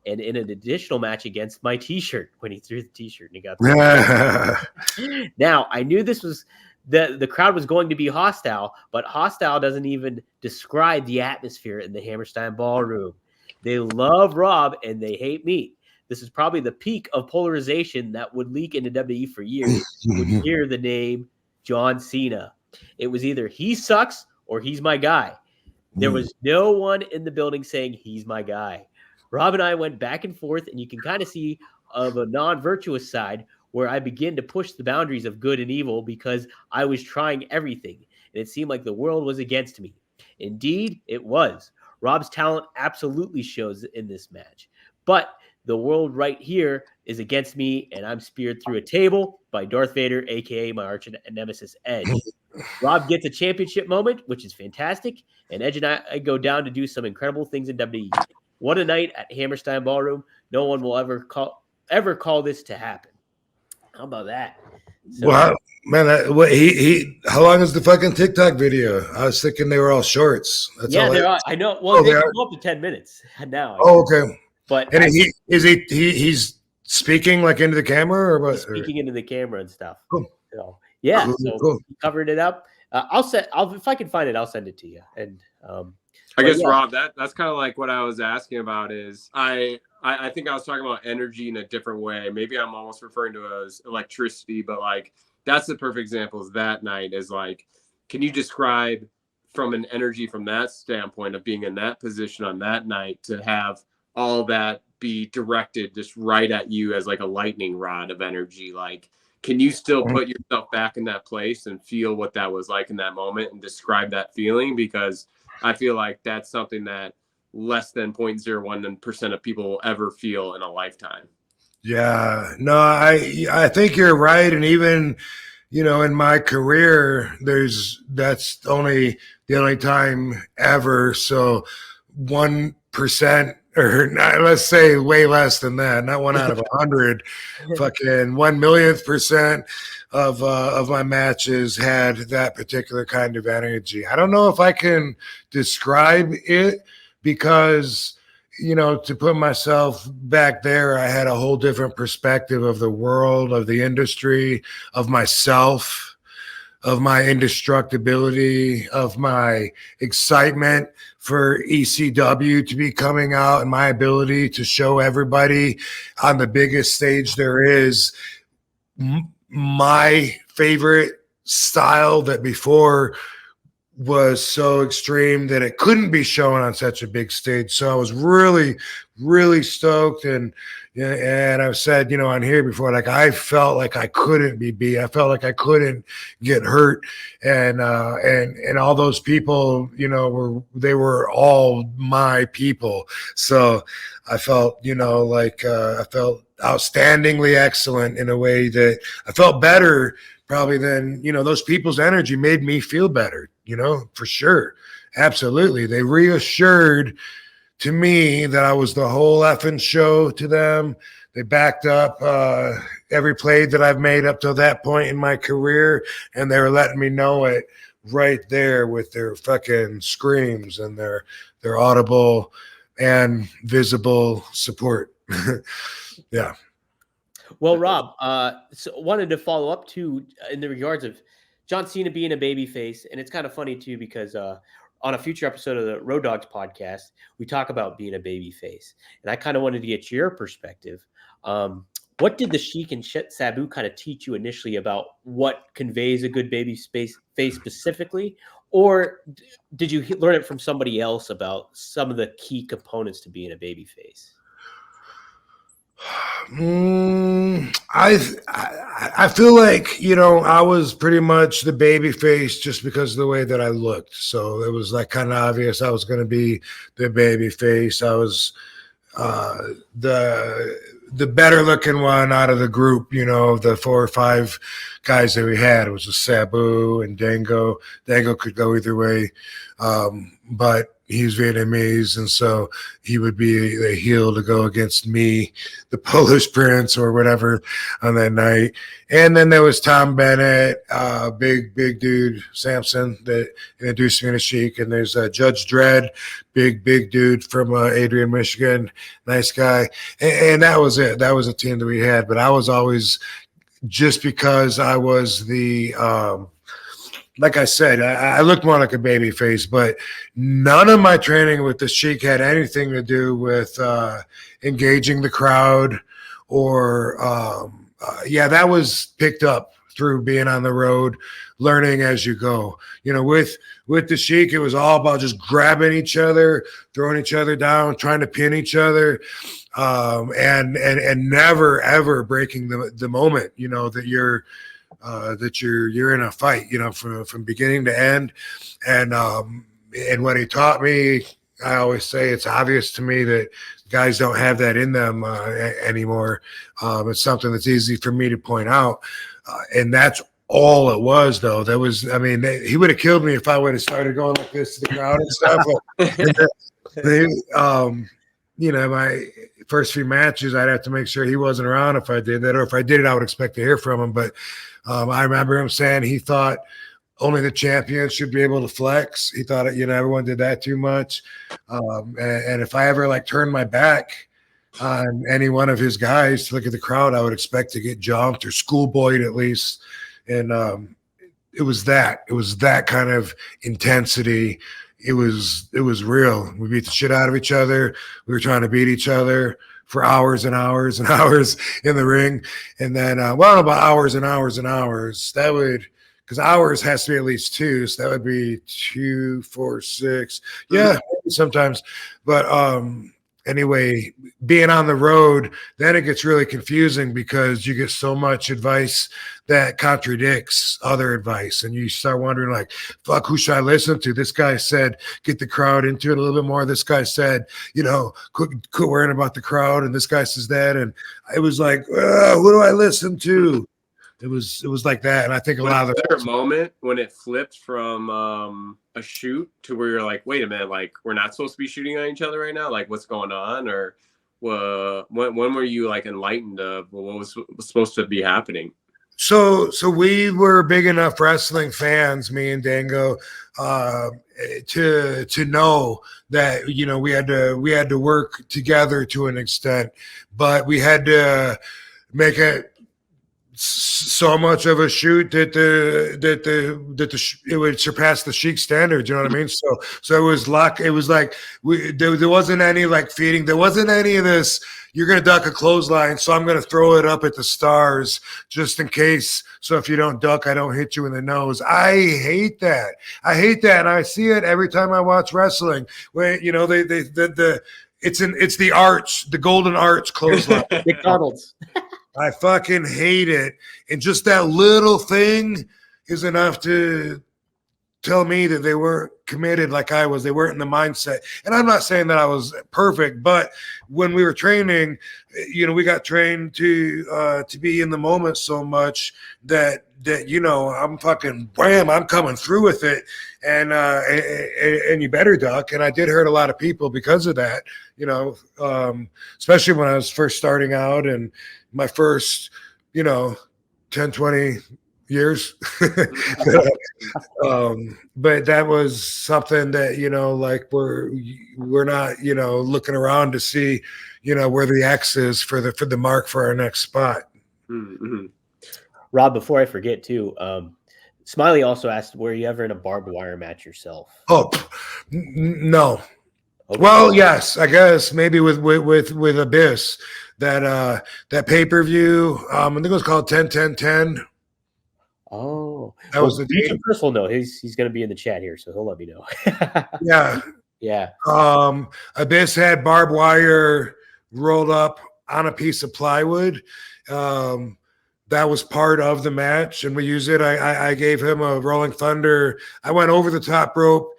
and in an additional match against my T-shirt, when he threw the T-shirt and he got the Now, I knew this was the crowd was going to be hostile, but hostile doesn't even describe the atmosphere in the Hammerstein Ballroom. They love Rob and they hate me. This is probably the peak of polarization that would leak into WWE for years. You would hear the name John Cena. It was either he sucks or he's my guy. There was no one in the building saying he's my guy. Rob and I went back and forth, and you can kind of see of a non-virtuous side where I begin to push the boundaries of good and evil, because I was trying everything, and it seemed like the world was against me. Indeed, it was. Rob's talent absolutely shows in this match, but the world right here is against me, and I'm speared through a table by Darth Vader, a.k.a. my arch nemesis, Edge. Rob gets a championship moment, which is fantastic, and Edge and I go down to do some incredible things in WWE. What a night at Hammerstein Ballroom. No one will ever call this to happen. How about that? So, wow, man, how long is the fucking TikTok video? I was thinking they were all shorts. That's yeah, all they're all, I know. Well, they go up to 10 minutes now. Oh, okay. But and he's speaking like into the camera, or what? Speaking into the camera and stuff. Cool. So, yeah, cool. Covered it up. If I can find it, I'll send it to you. And I guess, yeah. Rob, that's kind of like what I was asking about. Is I think I was talking about energy in a different way. Maybe I'm almost referring to it as electricity, but like that's the perfect example. Is that night is like, can you describe from an energy from that standpoint of being in that position on that night to have all that be directed just right at you as like a lightning rod of energy? Like, can you still put yourself back in that place and feel what that was like in that moment and describe that feeling? Because I feel like that's something that less than 0.01% of people will ever feel in a lifetime. Yeah, no, I think you're right. And even, in my career, that's the only time ever. So 1%, or not, let's say way less than that, not 1 out of 100, fucking 1,000,000% of my matches had that particular kind of energy. I don't know if I can describe it, because to put myself back there, I had a whole different perspective of the world, of the industry, of myself. of my indestructibility, of my excitement for ECW to be coming out, and my ability to show everybody on the biggest stage there is my favorite style that before was so extreme that it couldn't be shown on such a big stage. So I was really, really stoked. And I've said, on here before, like I felt like I couldn't be beat. I felt like I couldn't get hurt. And all those people, they were all my people. So I felt, I felt outstandingly excellent in a way that I felt better probably than, those people's energy made me feel better, for sure. Absolutely. They reassured to me that I was the whole effing show to them. They backed up every play that I've made up to that point in my career, and they were letting me know it right there with their fucking screams and their audible and visible support. Yeah. Well, Rob, so wanted to follow up too in the regards of John Cena being a babyface, and it's kind of funny too because on a future episode of the Road Dogs podcast, we talk about being a babyface, and I kind of wanted to get your perspective. What did the Sheik and Sabu kind of teach you initially about what conveys a good face specifically, or did you learn it from somebody else about some of the key components to being a babyface? I feel like, I was pretty much the baby face just because of the way that I looked. So it was like kind of obvious I was going to be the baby face. I was the better looking one out of the group, the 4 or 5 guys that we had. It was a Sabu and Dango. Dango could go either way. But he's Vietnamese, and so he would be the heel to go against me, the Polish Prince or whatever on that night. And then there was Tom Bennett, big dude, Samson, that introduced me to Sheik. And there's Judge Dredd, big dude from Adrian, Michigan, nice guy. And that was it. That was a team that we had. But I was always, just because I was the like I said, I looked more like a baby face, but none of my training with the Sheik had anything to do with engaging the crowd or, that was picked up through being on the road, learning as you go. With the Sheik, it was all about just grabbing each other, throwing each other down, trying to pin each other, and never ever breaking the moment. That you're in a fight, from beginning to end. And what he taught me, I always say it's obvious to me that guys don't have that in them anymore. It's something that's easy for me to point out. And that's all it was, though. He would have killed me if I would have started going like this to the crowd and stuff. My first few matches, I'd have to make sure he wasn't around if I did that, or if I did it, I would expect to hear from him. But I remember him saying he thought only the champions should be able to flex. He thought, everyone did that too much. And if I ever turned my back on any one of his guys to look at the crowd, I would expect to get jumped or schoolboyed at least. And it was that kind of intensity. It was real. We beat the shit out of each other. We were trying to beat each other for hours and hours and hours in the ring. And then, about hours and hours and hours, because hours has to be at least 2. So that would be 2, 4, 6. Yeah, sometimes. But anyway, being on the road, then it gets really confusing because you get so much advice that contradicts other advice. And you start wondering, fuck, who should I listen to? This guy said, get the crowd into it a little bit more. This guy said, quit worrying about the crowd. And this guy says that. And it was like, who do I listen to? It was like that. And I think a lot of the moment when it flipped from a shoot to where you're like, wait a minute, we're not supposed to be shooting at each other right now. What's going on? Or when were you enlightened of what was supposed to be happening? So we were big enough wrestling fans, me and Dango, to know that we had to work together to an extent, but we had to make it so much of a shoot that it would surpass the Sheik standards. You know what I mean? So it was luck. It was like there wasn't any like feeding. There wasn't any of this. You're gonna duck a clothesline, so I'm gonna throw it up at the stars just in case. So if you don't duck, I don't hit you in the nose. I hate that. And I see it every time I watch wrestling. Where it's the arch, the golden arch clothesline. McDonald's. I fucking hate it. And just that little thing is enough to tell me that they weren't committed like I was. They weren't in the mindset. And I'm not saying that I was perfect, but when we were training, we got trained to be in the moment so much that I'm fucking wham, I'm coming through with it. And you better duck. And I did hurt a lot of people because of that, especially when I was first starting out and my first, 10, 20 years. But that was something that, like we're not, looking around to see, where the X is for the mark for our next spot. Mm-hmm. Rob, before I forget too, Smiley also asked, were you ever in a barbed wire match yourself? Oh, no. Okay. Well, yes, I guess maybe with Abyss, that pay-per-view. I think it was called 10-10-10. Oh, that was the date. Chris will know. He's going to be in the chat here, so he'll let me know. Yeah. Abyss had barbed wire rolled up on a piece of plywood. That was part of the match, and we used it. I gave him a Rolling Thunder. I went over the top rope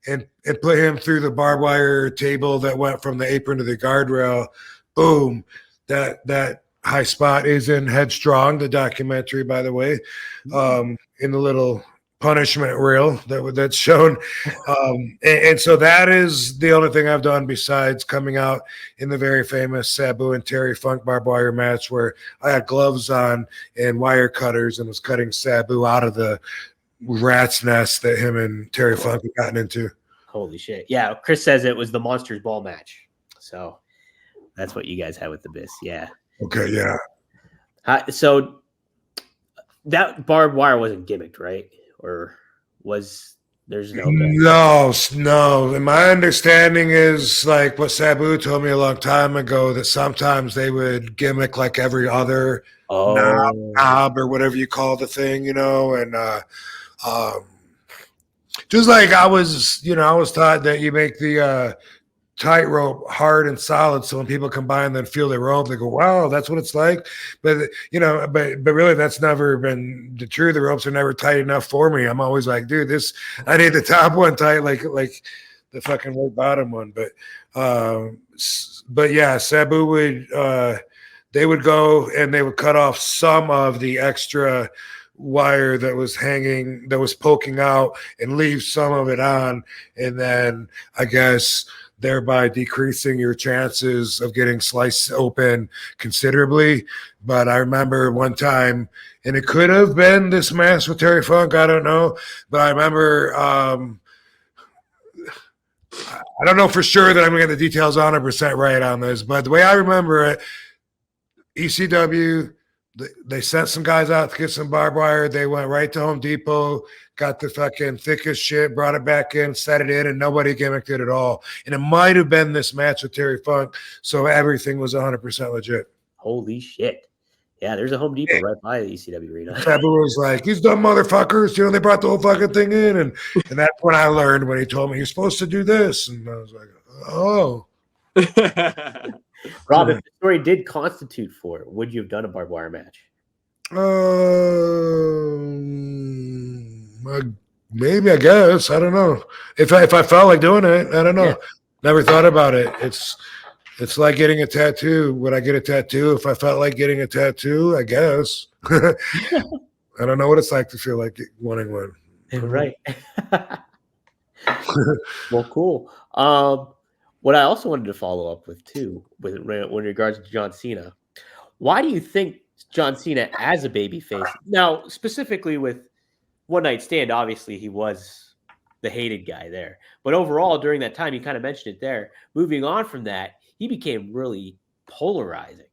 and put him through the barbed wire table that went from the apron to the guardrail. Boom. That high spot is in Headstrong, the documentary, by the way, in the little punishment reel that's shown. And so that is the only thing I've done besides coming out in the very famous Sabu and Terry Funk barbed wire match where I had gloves on and wire cutters and was cutting Sabu out of the rat's nest that him and Terry Funk had gotten into. Holy shit. Yeah, Chris says it was the Monsters Ball match. So that's what you guys had with the Abyss. Yeah. Okay, yeah. So that barbed wire wasn't gimmicked, right? Or there's no? No. And my understanding is like what Sabu told me a long time ago that sometimes they would gimmick like every other knob or whatever you call the thing, and just like I was taught that you make the tightrope hard and solid, so when people come by and then feel the rope, they go, "Wow, that's what it's like." But but really, that's never been the truth. The ropes are never tight enough for me. I'm always like, "Dude, I need the top one tight, like the fucking right bottom one." But yeah, Sabu would they would go and they would cut off some of the extra wire that was hanging, that was poking out, and leave some of it on, and then I guess thereby decreasing your chances of getting sliced open considerably. But I remember one time, and it could have been this match with Terry Funk, I don't know, but I remember I don't know for sure that I'm going to get the details 100% right on this, but the way I remember it, ECW, they sent some guys out to get some barbed wire. They went right to Home Depot, got the fucking thickest shit, brought it back in, set it in, and nobody gimmicked it at all. And it might have been this match with Terry Funk, so everything was 100% legit. Holy shit. Yeah, there's a Home Depot right by the ECW arena. Sabu was like, "These dumb motherfuckers, they brought the whole fucking thing in." And that's when I learned, when he told me you're supposed to do this. And I was like, oh. Rob, if the story did constitute for it, would you have done a barbed wire match? Maybe, I guess. I don't know. If I felt like doing it, I don't know. Yeah. Never thought about it. It's like getting a tattoo. Would I get a tattoo if I felt like getting a tattoo? I guess. I don't know what it's like to feel like wanting one. Right. Well, cool. What I also wanted to follow up with too, with regards to John Cena, why do you think John Cena as a babyface? Now, specifically with One Night Stand, obviously he was the hated guy there, but overall during that time, you kind of mentioned it there. Moving on from that, he became really polarizing.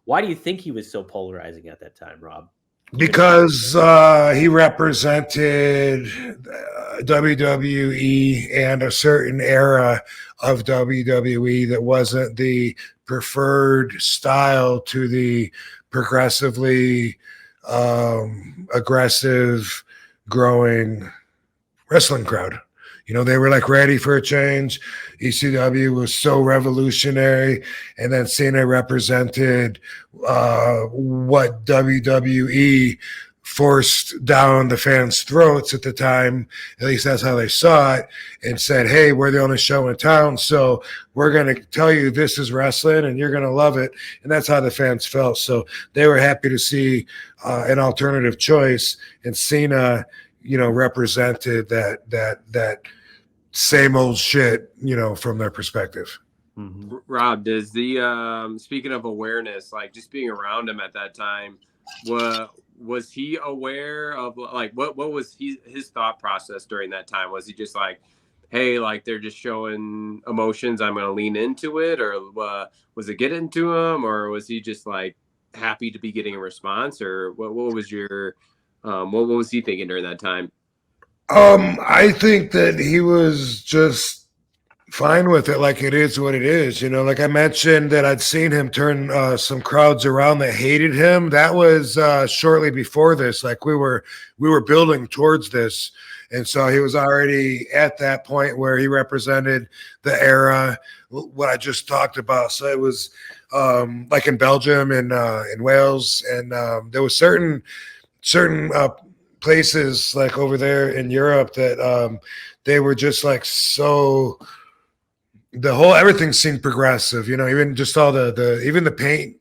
Why do you think he was so polarizing at that time, Rob? Because he represented WWE and a certain era of WWE that wasn't the preferred style to the progressively aggressive, growing wrestling crowd. You know, they were like ready for a change. ECW was so revolutionary. And then Cena represented what WWE forced down the fans' throats at the time. At least that's how they saw it, and said, hey, we're the only show in town. So we're going to tell you this is wrestling and you're going to love it. And that's how the fans felt. So they were happy to see an alternative choice. And Cena, you know, represented that same old shit, you know, from their perspective. Mm-hmm. Rob, does the speaking of awareness, like just being around him at that time, was he aware of like what was his thought process during that time? Was he just like, hey, like they're just showing emotions, I'm gonna lean into it, or was it getting to him, or was he just like happy to be getting a response, or what was your what was he thinking during that time? I think that he was just fine with it. Like, it is what it is. You know, like I mentioned that I'd seen him turn some crowds around that hated him. That was shortly before this. Like we were building towards this. And so he was already at that point where he represented the era, what I just talked about. So it was like in Belgium and in Wales. And there was certain places like over there in Europe that they were just like so, the whole everything seemed progressive, you know, even just all the even the paint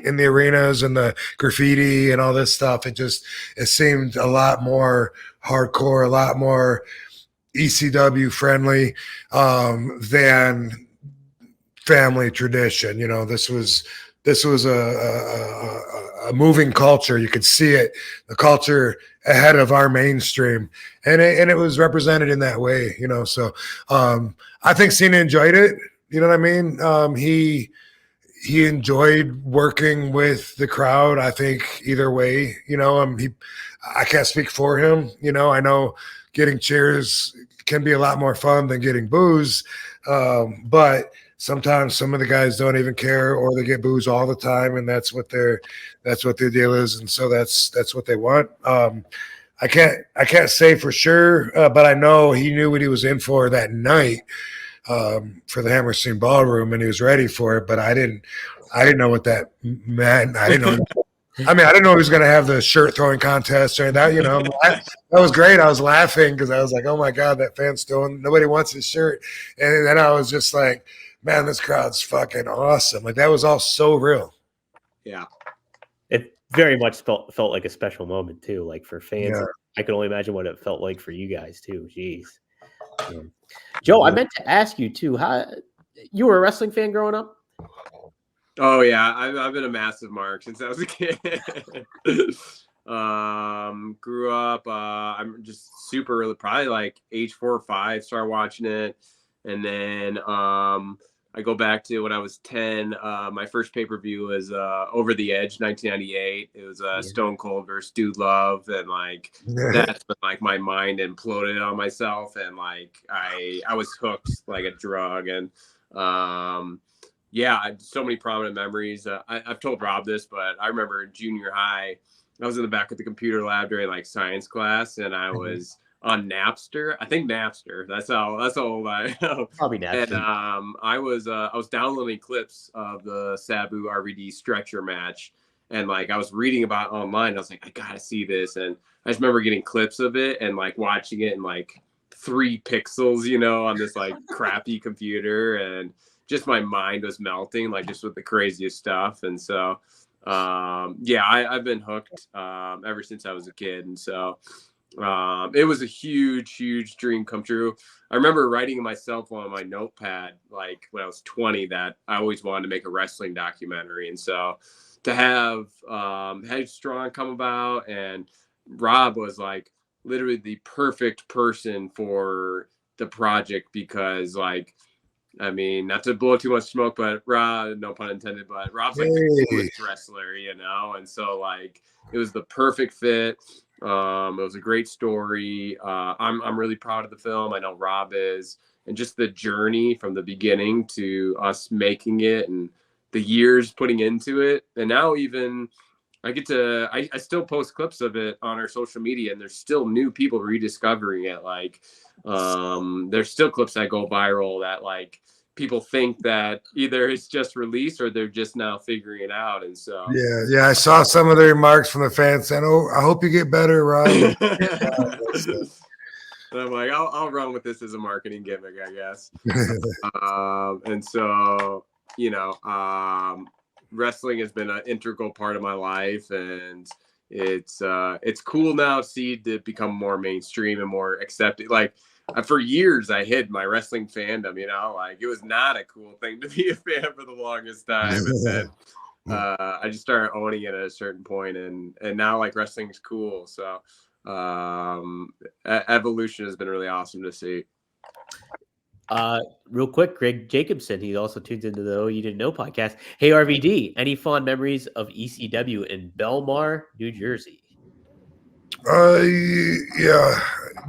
in the arenas and the graffiti and all this stuff. It seemed a lot more hardcore, a lot more ECW friendly than family tradition. You know, this was a moving culture. You could see it, the culture ahead of our mainstream, and it was represented in that way. You know, so I think Cena enjoyed it. You know what I mean? He enjoyed working with the crowd. I think either way, you know, I can't speak for him. You know, I know getting cheers can be a lot more fun than getting boos, but sometimes some of the guys don't even care, or they get boos all the time, and that's what their deal is, and so that's what they want. I can't say for sure, but I know he knew what he was in for that night for the Hammerstein Ballroom, and he was ready for it. But I didn't know what that meant. I didn't know. I mean, I didn't know he was going to have the shirt throwing contest or that. You know, that was great. I was laughing because I was like, "Oh my god, that fan's stolen. Nobody wants his shirt." And then I was just like, "Man, this crowd's fucking awesome!" Like that was all so real. Yeah, it very much felt like a special moment too. Like for fans, Yeah. I can only imagine what it felt like for you guys too. Jeez, yeah. Joe, I meant to ask you too. How you were a wrestling fan growing up? Oh yeah, I've been a massive mark since I was a kid. Grew up. I'm just super early, probably like age 4 or 5. Started watching it, and then I go back to when I was 10. My first pay-per-view was Over the Edge, 1998. It was Stone Cold versus Dude Love, and like that's when like my mind imploded on myself, and like I was hooked like a drug, and yeah, so many prominent memories. I've told Rob this, but I remember in junior high, I was in the back of the computer lab during like science class, and I was on Napster. I think Napster. That's how old I am. Probably Napster. And I was downloading clips of the Sabu RVD stretcher match, and like I was reading about it online. I was like, I gotta see this, and I just remember getting clips of it and like watching it in like 3 pixels, you know, on this like crappy computer, and just my mind was melting, like just with the craziest stuff. And so, yeah, I've been hooked ever since I was a kid. And so it was a huge dream come true. I remember writing myself on my notepad, like when I was 20, that I always wanted to make a wrestling documentary. And so to have Headstrong come about, and Rob was like literally the perfect person for the project, because like I mean, not to blow too much smoke, but Rob, no pun intended, but Rob's like the coolest wrestler, you know? And so like it was the perfect fit. It was a great story. I'm really proud of the film. I know Rob is, and just the journey from the beginning to us making it and the years putting into it. And now even I still post clips of it on our social media, and there's still new people rediscovering it. Like, there's still clips that go viral that like people think that either it's just released or they're just now figuring it out. And so, yeah, I saw some of the remarks from the fans saying, "Oh, I hope you get better, Rob." and I'm like, I'll run with this as a marketing gimmick, I guess. And so, you know, wrestling has been an integral part of my life, and it's cool now to see it become more mainstream and more accepted. Like for years I hid my wrestling fandom, you know, like it was not a cool thing to be a fan for the longest time. And then I just started owning it at a certain point, and now like wrestling is cool. So evolution has been really awesome to see. Real quick, Greg Jacobson, he also tunes into the Oh You Didn't Know podcast. Hey, RVD, any fond memories of ECW in Belmar, New Jersey?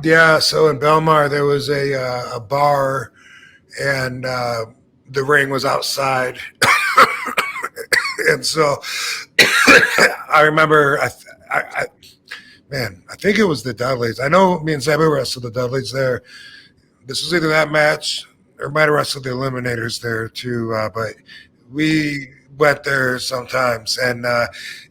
Yeah. So in Belmar, there was a bar, and the ring was outside. And so I remember, I think it was the Dudleys. I know me and Sabu wrestled the Dudleys there. This was either that match or might have wrestled the Eliminators there too. But we went there sometimes, and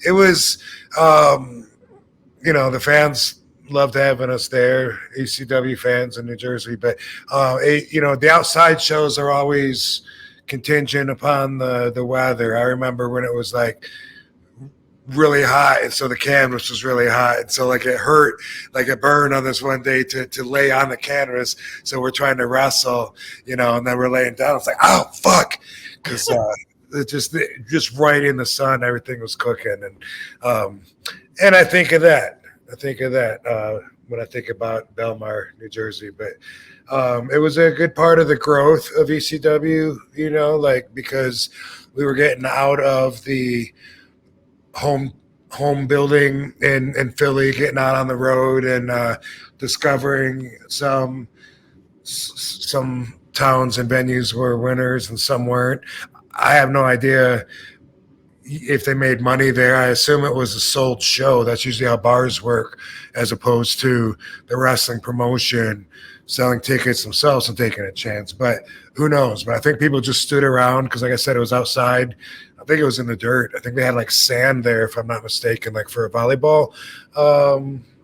it was, the fans loved having us there, ECW fans in New Jersey. But the outside shows are always contingent upon the weather. I remember when it was like really hot, and so the canvas was really hot, and so like it hurt, like it burned on this one day to lay on the canvas. So we're trying to wrestle, and then we're laying down. It's like, oh fuck, because just right in the sun, everything was cooking, and I think of that. When I think about Belmar, New Jersey. But it was a good part of the growth of ECW, because we were getting out of the home building in Philly, getting out on the road and discovering some towns and venues were winners and some weren't. I have no idea if they made money there. I assume it was a sold show. That's usually how bars work, as opposed to the wrestling promotion selling tickets themselves and taking a chance. But who knows? But I think people just stood around because, like I said, it was outside. I think it was in the dirt. I think they had like sand there, if I'm not mistaken, like for a volleyball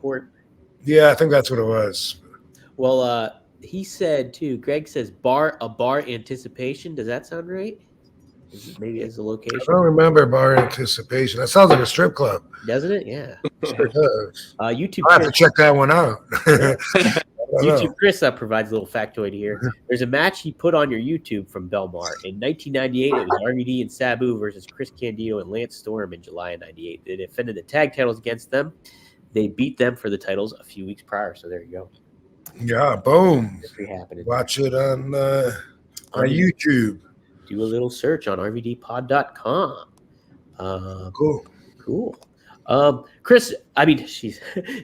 court. Yeah, I think that's what it was. Well, he said too. Greg says a bar anticipation. Does that sound right? Maybe as a location. I don't remember bar anticipation. That sounds like a strip club, doesn't it? Yeah. Sure does. YouTube. I have to check that one out. YouTube Chris provides a little factoid here. There's a match he put on your YouTube from Belmar in 1998. It was RVD and Sabu versus Chris Candido and Lance Storm in July of '98. They defended the tag titles against them. They beat them for the titles a few weeks prior. So there you go. Yeah, boom. Happening. Watch it on YouTube. Do a little search on rvdpod.com. Cool. Chris,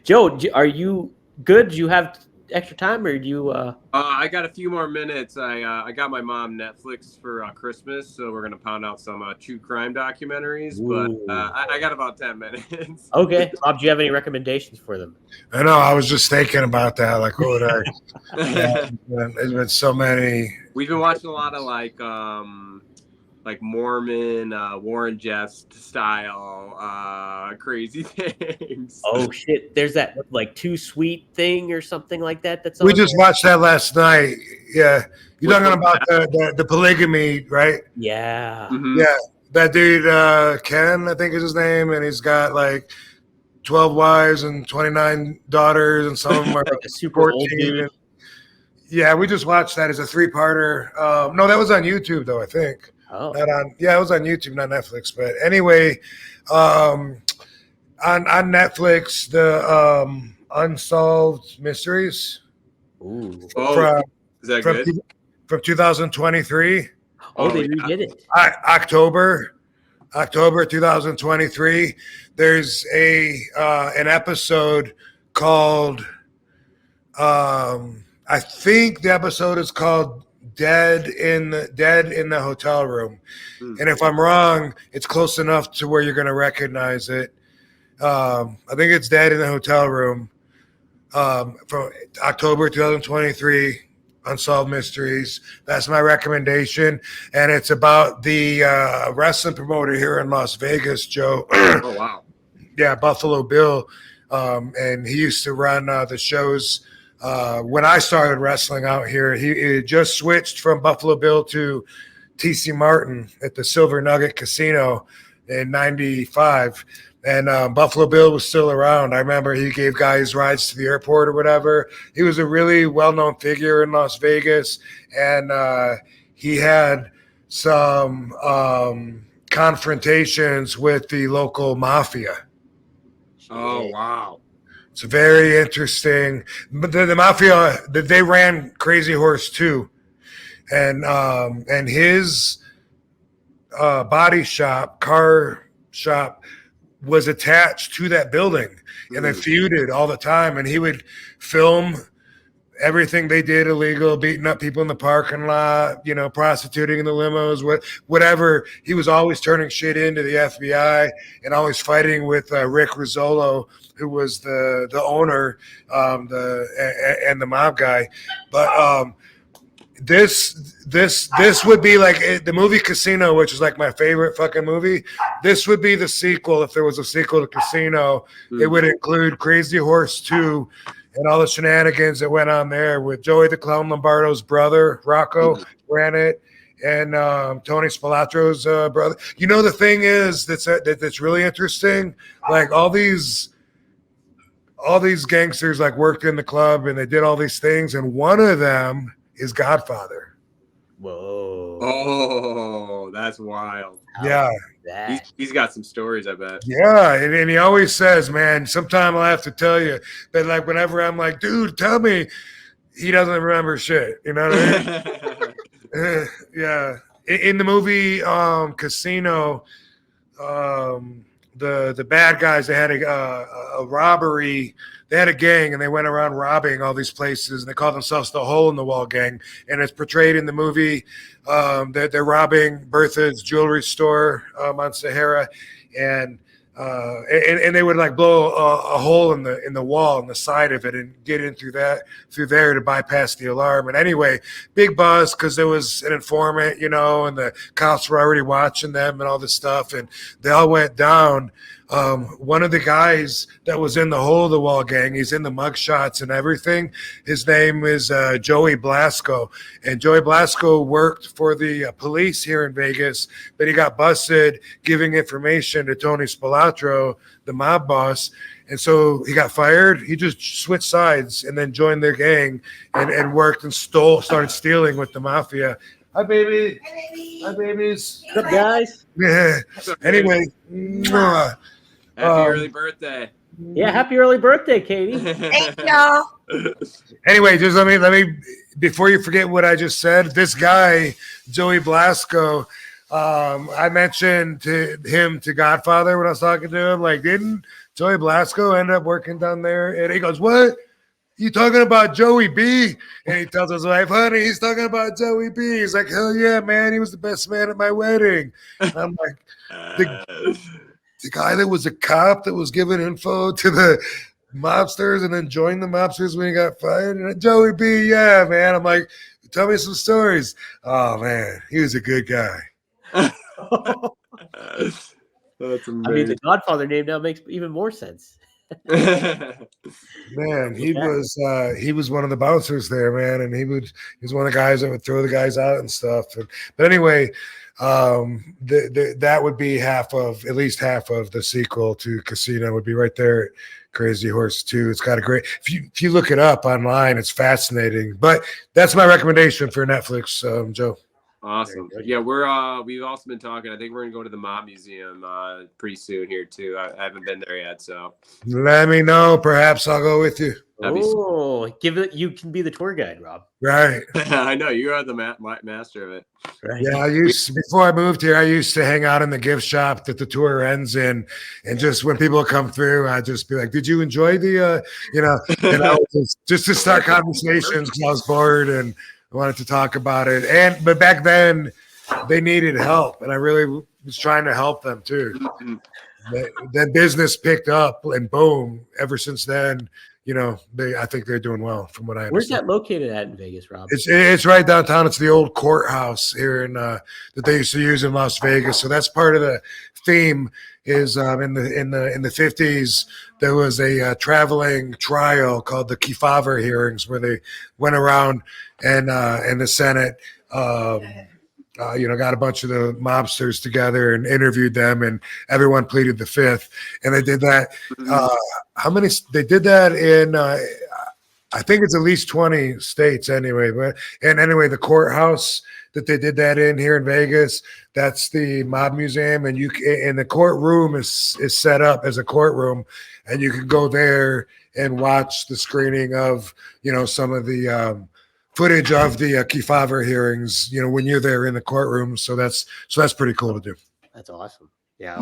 Joe, are you good? Do you have extra time, or do you? I got a few more minutes. I got my mom Netflix for Christmas, so we're gonna pound out some true crime documentaries. Ooh. But I got about 10 minutes. Okay, Bob, do you have any recommendations for them? I know. I was just thinking about that. Like, what would I? There's been so many. We've been watching a lot of like Mormon, Warren Jeffs style crazy things. Oh shit! There's that like Too Sweet thing or something like that. We just watched that last night. Yeah, you're talking about the polygamy, right? Yeah. Mm-hmm. Yeah, that dude Ken, I think is his name, and he's got like 12 wives and 29 daughters, and some of them are like a super old dude. Yeah, we just watched that as a 3-parter. No, that was on YouTube though, I think. Oh. It was on YouTube, not Netflix. But anyway, on Netflix, the Unsolved Mysteries. Ooh. Is that good? from 2023. Oh, they yeah. redid it. October 2023. There's an episode called I think the episode is called Dead in the Hotel Room. And if I'm wrong, it's close enough to where you're going to recognize it. I think it's Dead in the Hotel Room from October 2023, Unsolved Mysteries. That's my recommendation. And it's about the wrestling promoter here in Las Vegas, Joe. Oh, wow. Yeah, Buffalo Bill. And he used to run the shows when I started wrestling out here. He just switched from Buffalo Bill to TC Martin at the Silver Nugget Casino in '95. And Buffalo Bill was still around. I remember he gave guys rides to the airport or whatever. He was a really well-known figure in Las Vegas. And he had some confrontations with the local mafia. Oh, wow. It's very interesting. But the mafia, they ran Crazy Horse too. And his body shop, car shop, was attached to that building, and they feuded all the time. And he would film everything they did illegal, beating up people in the parking lot, prostituting in the limos, whatever. He was always turning shit into the FBI and always fighting with Rick Rizzolo, who was the owner, and the mob guy. But this would be like the movie Casino, which is like my favorite fucking movie. This would be the sequel. If there was a sequel to Casino, it would include Crazy Horse 2 and all the shenanigans that went on there with Joey the Clown Lombardo's brother, Rocco, ran it, and Tony Spilatro's brother. The thing is that's really interesting. Like all these gangsters like worked in the club and they did all these things, and one of them is Godfather. Whoa. Oh, that's wild. Yeah. He's got some stories, I bet. Yeah, and he always says, man, sometime I'll have to tell you. But like whenever I'm like, dude, tell me, he doesn't remember shit. You know what I mean? Yeah. In the movie Casino, the bad guys, they had a robbery. They had a gang, and they went around robbing all these places, and they called themselves the Hole in the Wall Gang. And it's portrayed in the movie that they're robbing Bertha's jewelry store on Sahara, and they would like blow a hole in the wall on the side of it and get in through there to bypass the alarm. And anyway, big buzz because there was an informant, and the cops were already watching them and all this stuff, and they all went down. One of the guys that was in the Hole of the Wall Gang, he's in the mugshots and everything. His name is Joey Blasco. And Joey Blasco worked for the police here in Vegas, but he got busted giving information to Tony Spilatro, the mob boss. And so he got fired. He just switched sides and then joined their gang and worked and started stealing with the mafia. Hi, baby. Hi, babies. What's up, guys? Yeah. Anyway. Happy early birthday. Yeah, happy early birthday, Katie. Thank y'all. Anyway, just let me before you forget what I just said, this guy, Joey Blasco, I mentioned to Godfather when I was talking to him, like, didn't Joey Blasco end up working down there? And he goes, what? You talking about Joey B? And he tells his wife, honey, he's talking about Joey B. He's like, hell yeah, man, he was the best man at my wedding. And I'm like, the guy that was a cop that was giving info to the mobsters and then joined the mobsters when he got fired. And Joey B, yeah, man. I'm like, tell me some stories. Oh, man, he was a good guy. That's amazing. I mean, the Godfather name now makes even more sense. Man, he was one of the bouncers there, man, and he was one of the guys that would throw the guys out and stuff. But anyway, that would be at least half of the sequel to Casino would be right there at Crazy Horse 2. It's got a great, if you look it up online, it's fascinating. But that's my recommendation for Netflix, Joe. Awesome. Yeah, we've also been talking. I think we're gonna go to the Mob Museum pretty soon here too. I haven't been there yet, so let me know. Perhaps I'll go with you. Give it. You can be the tour guide, Rob. Right. I know you are the master of it. Right. Yeah, before I moved here, I used to hang out in the gift shop that the tour ends in, and just when people come through, I just be like, "Did you enjoy the, And I was just to start conversations because I was bored and I wanted to talk about it. But back then, they needed help, and I really was trying to help them too. That business picked up, and boom! Ever since then, I think they're doing well from what I understand. Where's that located at in Vegas, Rob? It's right downtown. It's the old courthouse here that they used to use in Las Vegas. So that's part of the theme. Is in the 50s there was a traveling trial called the Kefauver hearings where they went around and the Senate. Got a bunch of the mobsters together and interviewed them, and everyone pleaded the fifth. And they did that. They did that in, I think it's at least 20 states anyway. Anyway, the courthouse that they did that in here in Vegas, that's the mob museum. And the courtroom is set up as a courtroom, and you can go there and watch the screening of, some of the, footage of the Kefauver hearings, when you're there in the courtroom. So that's pretty cool to do. That's awesome. Yeah.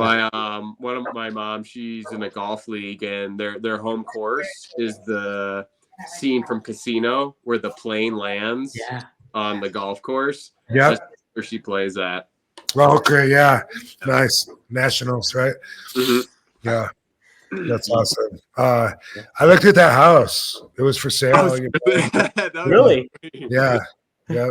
One of my mom, she's in a golf league, and their home course is the scene from Casino where the plane lands on the golf course. Yeah. That's where she plays at. Well, okay. Yeah. Nice. Nationals, right? Mm-hmm. Yeah. That's awesome. I looked at that house. It was for sale. Really? Yeah. Yeah.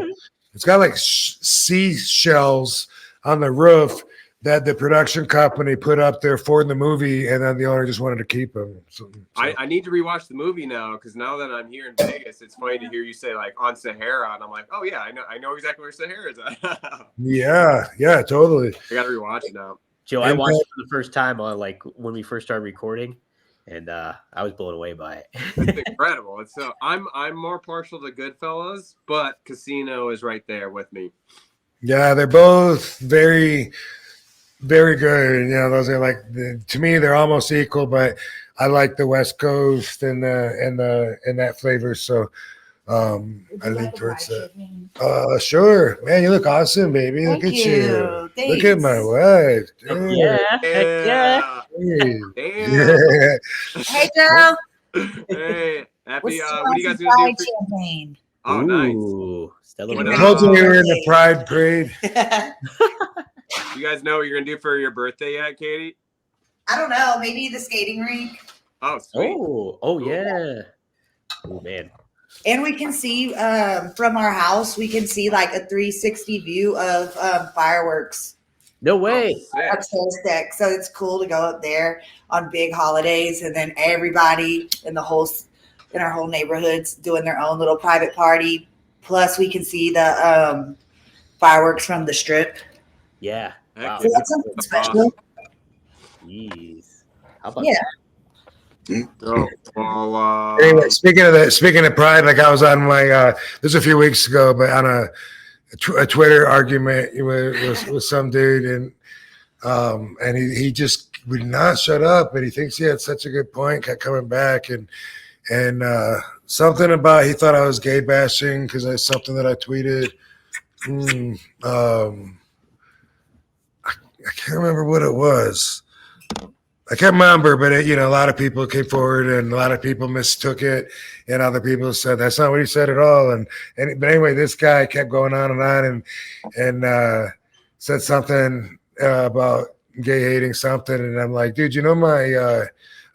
It's got like seashells on the roof that the production company put up there for the movie, and then the owner just wanted to keep them. So. I need to rewatch the movie now, because now that I'm here in Vegas, it's funny to hear you say like on Sahara, and I'm like, oh yeah, I know exactly where Sahara is at. Yeah, totally. I gotta rewatch it now. Joe, I watched it for the first time on when we first started recording, and I was blown away by it. It's incredible. I'm more partial to Goodfellas, but Casino is right there with me. Yeah, they're both very, very good. Those are to me, they're almost equal, but I like the West Coast and that flavor. So I lean towards that. Sure, man. You look awesome, baby. Look at you. Thanks. Look at my wife. Dude. Yeah. Hey, Hey, Joe. Hey, happy. What What are you guys gonna do? Champagne. Oh, Ooh, nice. I told you we were in the Pride Parade. You guys know what you're gonna do for your birthday yet, Katie? I don't know. Maybe the skating rink. Oh, sweet. Oh yeah. Oh man. And we can see from our house, we can see like a 360 view of fireworks. No way. Upstairs deck. So it's cool to go up there on big holidays, and then everybody in our whole neighborhoods doing their own little private party. Plus, we can see the fireworks from the strip. Yeah. Wow. So that's something special. Jeez. How about Oh, well, Anyway, speaking of Pride, I was on my this was a few weeks ago, but on a Twitter argument with some dude, and he just would not shut up, and he thinks he had such a good point, kept coming back, and something about he thought I was gay bashing because that's something that I tweeted. I can't remember what it was. I can't remember, but a lot of people came forward, and a lot of people mistook it, and other people said that's not what he said at all. But anyway, this guy kept going on and said something about gay hating something, and I'm like, dude, I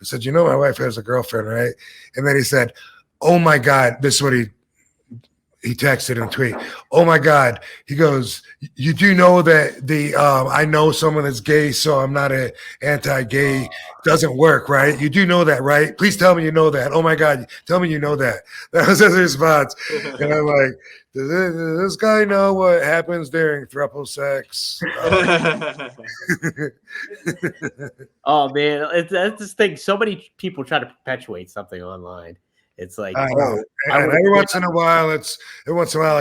said, my wife has a girlfriend, right? And then he said, oh my God, this is what he texted and tweet. Oh my God. He goes, you do know that I know someone that's gay, so I'm not an anti-gay. Doesn't work, right? You do know that, right? Please tell me you know that. Oh my God. Tell me you know that. That was his response. And I'm like, does this guy know what happens during throuple sex? Oh man, that's this thing. So many people try to perpetuate something online. It's like every once in a while I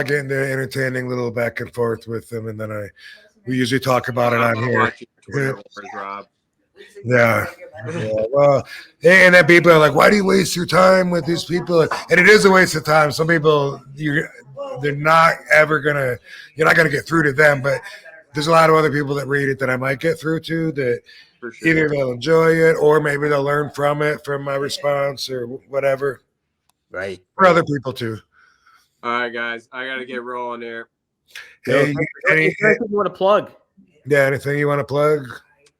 get into entertaining little back and forth with them, and then we usually talk about it on here. Twitter wars, Rob. Yeah. Well, and then people are like, why do you waste your time with these people? And it is a waste of time. Some people, they're not ever gonna, you're not gonna get through to them. But there's a lot of other people that read it that I might get through to that either they'll enjoy it or maybe they'll learn from it, from my response or whatever. Right. For other people too. All right, guys, I gotta get rolling here. Hey, anything you want to plug? Yeah, anything you want to plug?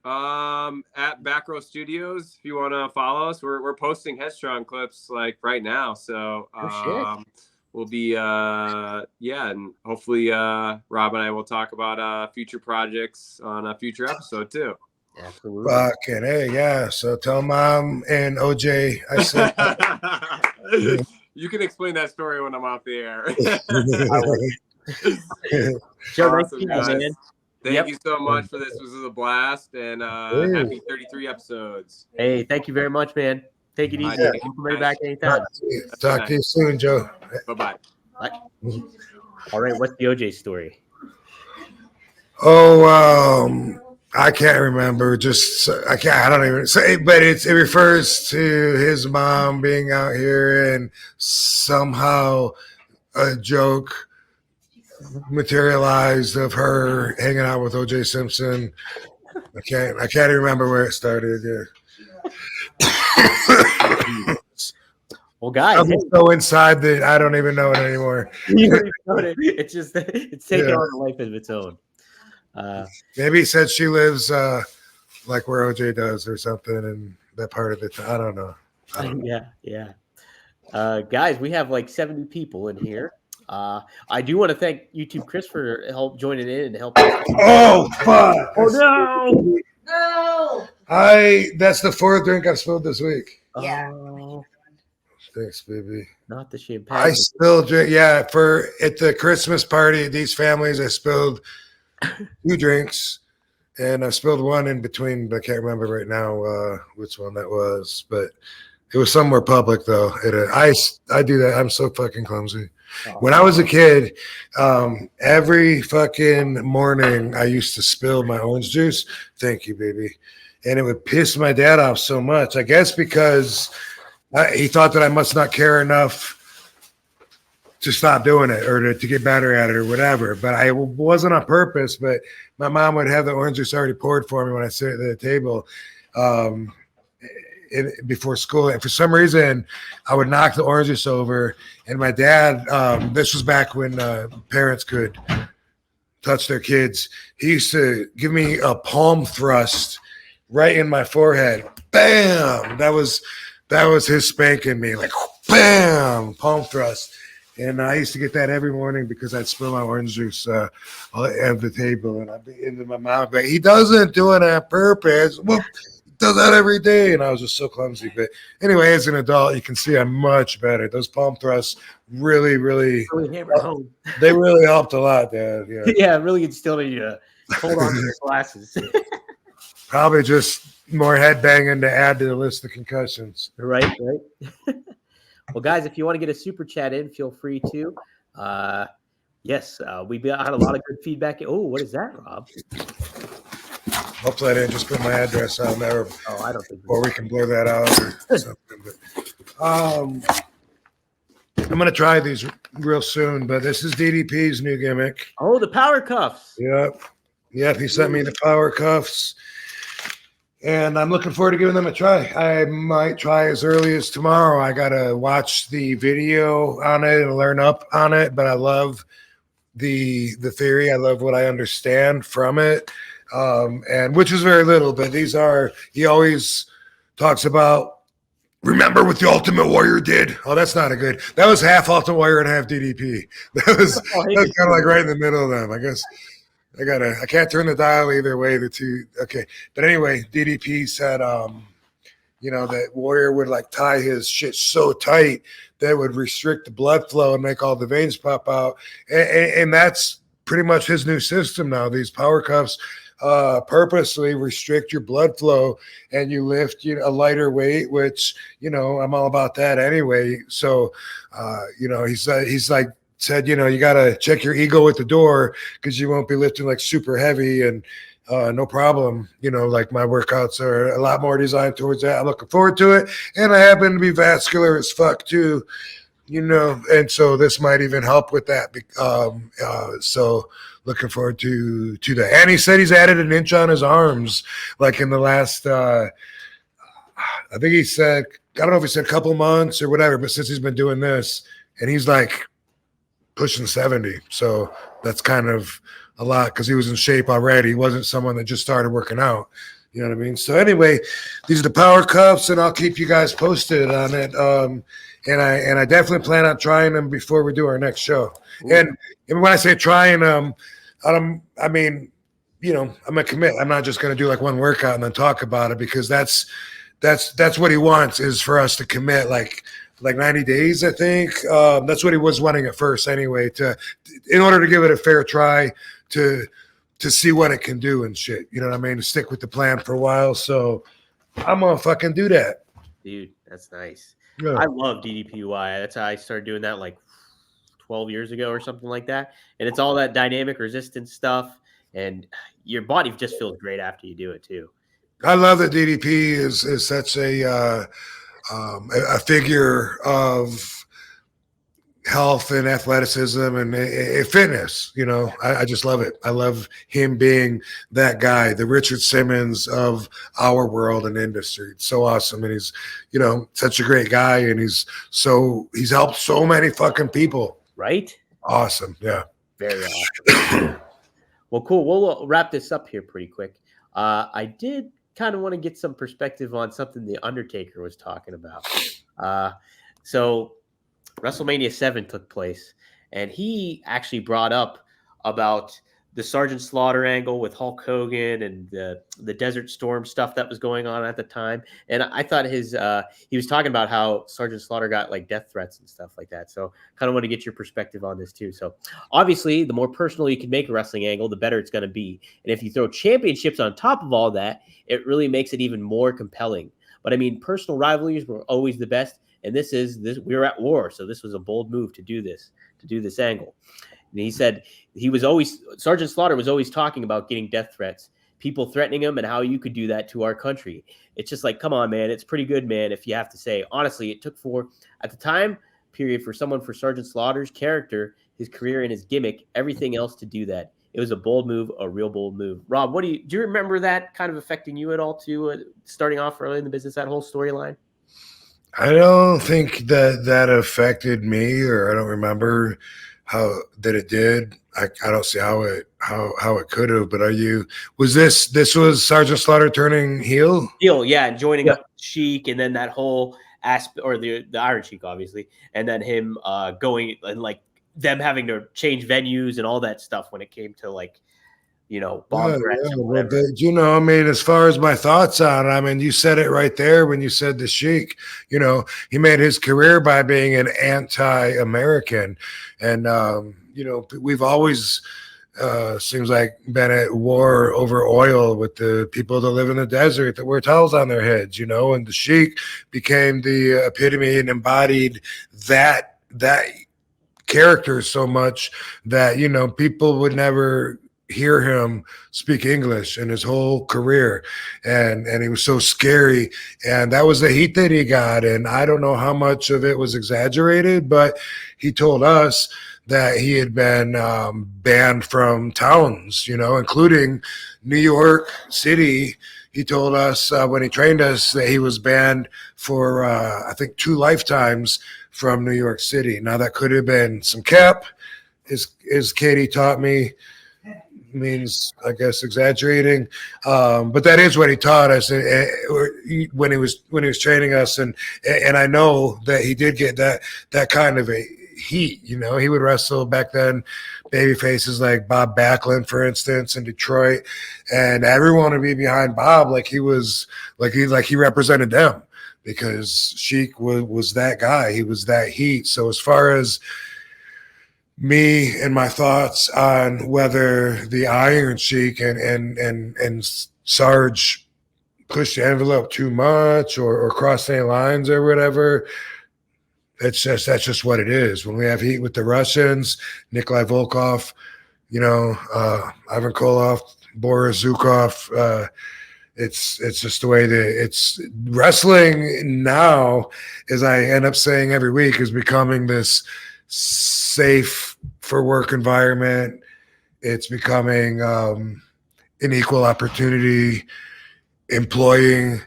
At Back Row Studios, if you want to follow us, we're posting Headstrong clips like right now. So we'll be and hopefully Rob and I will talk about future projects on a future episode too. Absolutely. Fucking hey, yeah. So tell Mom and OJ I said. You can explain that story when I'm off the air. Awesome, guys. Thank you so much for this. This was a blast, and happy 33 episodes. Hey, thank you very much, man. Take it easy. Come right back anytime. Talk to you soon, Joe. Bye-bye. Bye. All right, what's the OJ story? Oh, I can't remember. I don't even say, but it refers to his mom being out here and somehow a joke materialized of her hanging out with OJ Simpson. I can't even remember where it started. Yeah. Well, guys, I'm so inside that I don't even know it anymore. It's just it's taking on a life of its own. Maybe he said she lives like where OJ does or something in that part of it. I don't know. Yeah. Guys, we have like 70 people in here. I do want to thank YouTube Chris for help joining in and helping. Oh fuck! Oh No. That's the fourth drink I've spilled this week. Yeah. Thanks, baby. Not the champagne. I spilled drink. Yeah, at the Christmas party at these families, I spilled 2 drinks, and I spilled one in between. I can't remember right now which one that was, but it was somewhere public though. I do that. I'm so fucking clumsy. When I was a kid, every fucking morning I used to spill my orange juice. Thank you, baby. And it would piss my dad off so much. I guess because he thought that I must not care enough to stop doing it or to get better at it or whatever. But I wasn't on purpose. But my mom would have the orange juice already poured for me when I sit at the table. Before school, and for some reason I would knock the orange juice over, and my dad, this was back when parents could touch their kids, he used to give me a palm thrust right in my forehead. Bam! That was his spanking me, like bam, palm thrust. And I used to get that every morning because I'd spill my orange juice at the table, and I'd be into my mouth. But he doesn't do it on purpose. Well, does that every day, and I was just so clumsy. But anyway, as an adult, you can see I'm much better. Those palm thrusts really hammered home. They really helped a lot, Dad. Yeah, really instilled you to hold on to your glasses. Probably just more head banging to add to the list of concussions. Right. Well, guys, if you want to get a super chat in, feel free to. Yes, we had a lot of good feedback. Oh, what is that, Rob? Hopefully I didn't just put my address on there. I don't think. Or we can blur that out or something. But, I'm going to try these real soon, but this is DDP's new gimmick. Oh, the power cuffs. Yep. He sent me the power cuffs, and I'm looking forward to giving them a try. I might try as early as tomorrow. I got to watch the video on it and learn up on it, but I love the theory. I love what I understand from it. And which is very little, but he always talks about, remember what the Ultimate Warrior did? Oh, that's not that was half Ultimate Warrior and half DDP. That was kind of like right in the middle of them. I guess I can't turn the dial either way, the two. Okay. But anyway, DDP said, that Warrior would like tie his shit so tight that would restrict the blood flow and make all the veins pop out. And that's pretty much his new system now. These power cuffs purposely restrict your blood flow, and you lift a lighter weight, which I'm all about that anyway. So he's like said, you got to check your ego at the door because you won't be lifting like super heavy, and no problem. You know, like my workouts are a lot more designed towards that. I'm looking forward to it. And I happen to be vascular as fuck too, you know, and so this might even help with that. So looking forward to that. And he said he's added an inch on his arms, like in the last, I think he said, I don't know if he said a couple months or whatever, but since he's been doing this, and he's like pushing 70. So that's kind of a lot because he was in shape already. He wasn't someone that just started working out. You know what I mean? So anyway, these are the power cups, and I'll keep you guys posted on it. And I definitely plan on trying them before we do our next show. Ooh. And when I say trying them, I mean, you know, I'm gonna commit. I'm not just gonna do like one workout and then talk about it, because that's what he wants, is for us to commit like 90 days, I think. That's what he was wanting at first anyway, in order to give it a fair try to see what it can do and shit. You know what I mean? To stick with the plan for a while. So I'm gonna fucking do that. Dude, that's nice. Yeah. I love DDPY. That's how I started doing that like 12 years ago or something like that. And it's all that dynamic resistance stuff, and your body just feels great after you do it too. I love that DDP is such a figure of health and athleticism and fitness. You know, I just love it. I love him being that guy, the Richard Simmons of our world and industry. It's so awesome. And he's, you know, such a great guy. And he's helped so many fucking people. Right? Awesome. Yeah. Very awesome. Well, cool. We'll wrap this up here pretty quick. I did kind of want to get some perspective on something the Undertaker was talking about. So WrestleMania 7 took place, and he actually brought up about the Sergeant Slaughter angle with Hulk Hogan and the Desert Storm stuff that was going on at the time. And I thought he was talking about how Sergeant Slaughter got like death threats and stuff like that. So kind of want to get your perspective on this too. So obviously, the more personal you can make a wrestling angle, the better it's going to be. And if you throw championships on top of all that, it really makes it even more compelling. But I mean, personal rivalries were always the best. And we were at war. So this was a bold move to do this angle. And he said Sergeant Slaughter was always talking about getting death threats, people threatening him, and how you could do that to our country. It's just like, come on, man. It's pretty good, man, if you have to say. Honestly, it took at the time period for someone for Sergeant Slaughter's character, his career, and his gimmick, everything else to do that. It was a bold move, a real bold move. Rob, do you remember that kind of affecting you at all too, starting off early in the business, that whole storyline? I don't think that affected me, or I don't remember how that it did. I don't see how it could have. But this was Sergeant Slaughter turning heel? Heel, yeah, and joining up Sheik, and then that whole aspect, or the Iron Sheik, obviously, and then him going, and like them having to change venues and all that stuff when it came to like, you know, bomb threats. Well, you know, I mean, as far as my thoughts on it, I mean, you said it right there when you said the Sheik. You know, he made his career by being an anti-American, and you know, we've always seems like been at war over oil with the people that live in the desert that wear towels on their heads. You know, and the Sheik became the epitome and embodied that character so much that, you know, people would never hear him speak English in his whole career, and he was so scary, and that was the heat that he got. And I don't know how much of it was exaggerated, but he told us that he had been banned from towns, you know, including New York City. He told us when he trained us that he was banned for I think 2 lifetimes from New York City. Now that could have been some cap, as Katie taught me, means, I guess, exaggerating, but that is what he taught us when he was training us, and I know that he did get that kind of a heat. You know, he would wrestle back then baby faces like Bob Backlund, for instance, in Detroit, and everyone would be behind Bob like he represented them, because Sheik was that guy. He was that heat. So as far as me and my thoughts on whether the Iron Sheik and Sarge pushed the envelope too much or crossed any lines or whatever, that's just what it is. When we have heat with the Russians, Nikolai Volkov, you know, Ivan Koloff, Boris Zukov. It's just the way that it's wrestling now, as I end up saying every week, is becoming this safe for work environment. It's becoming an equal opportunity employing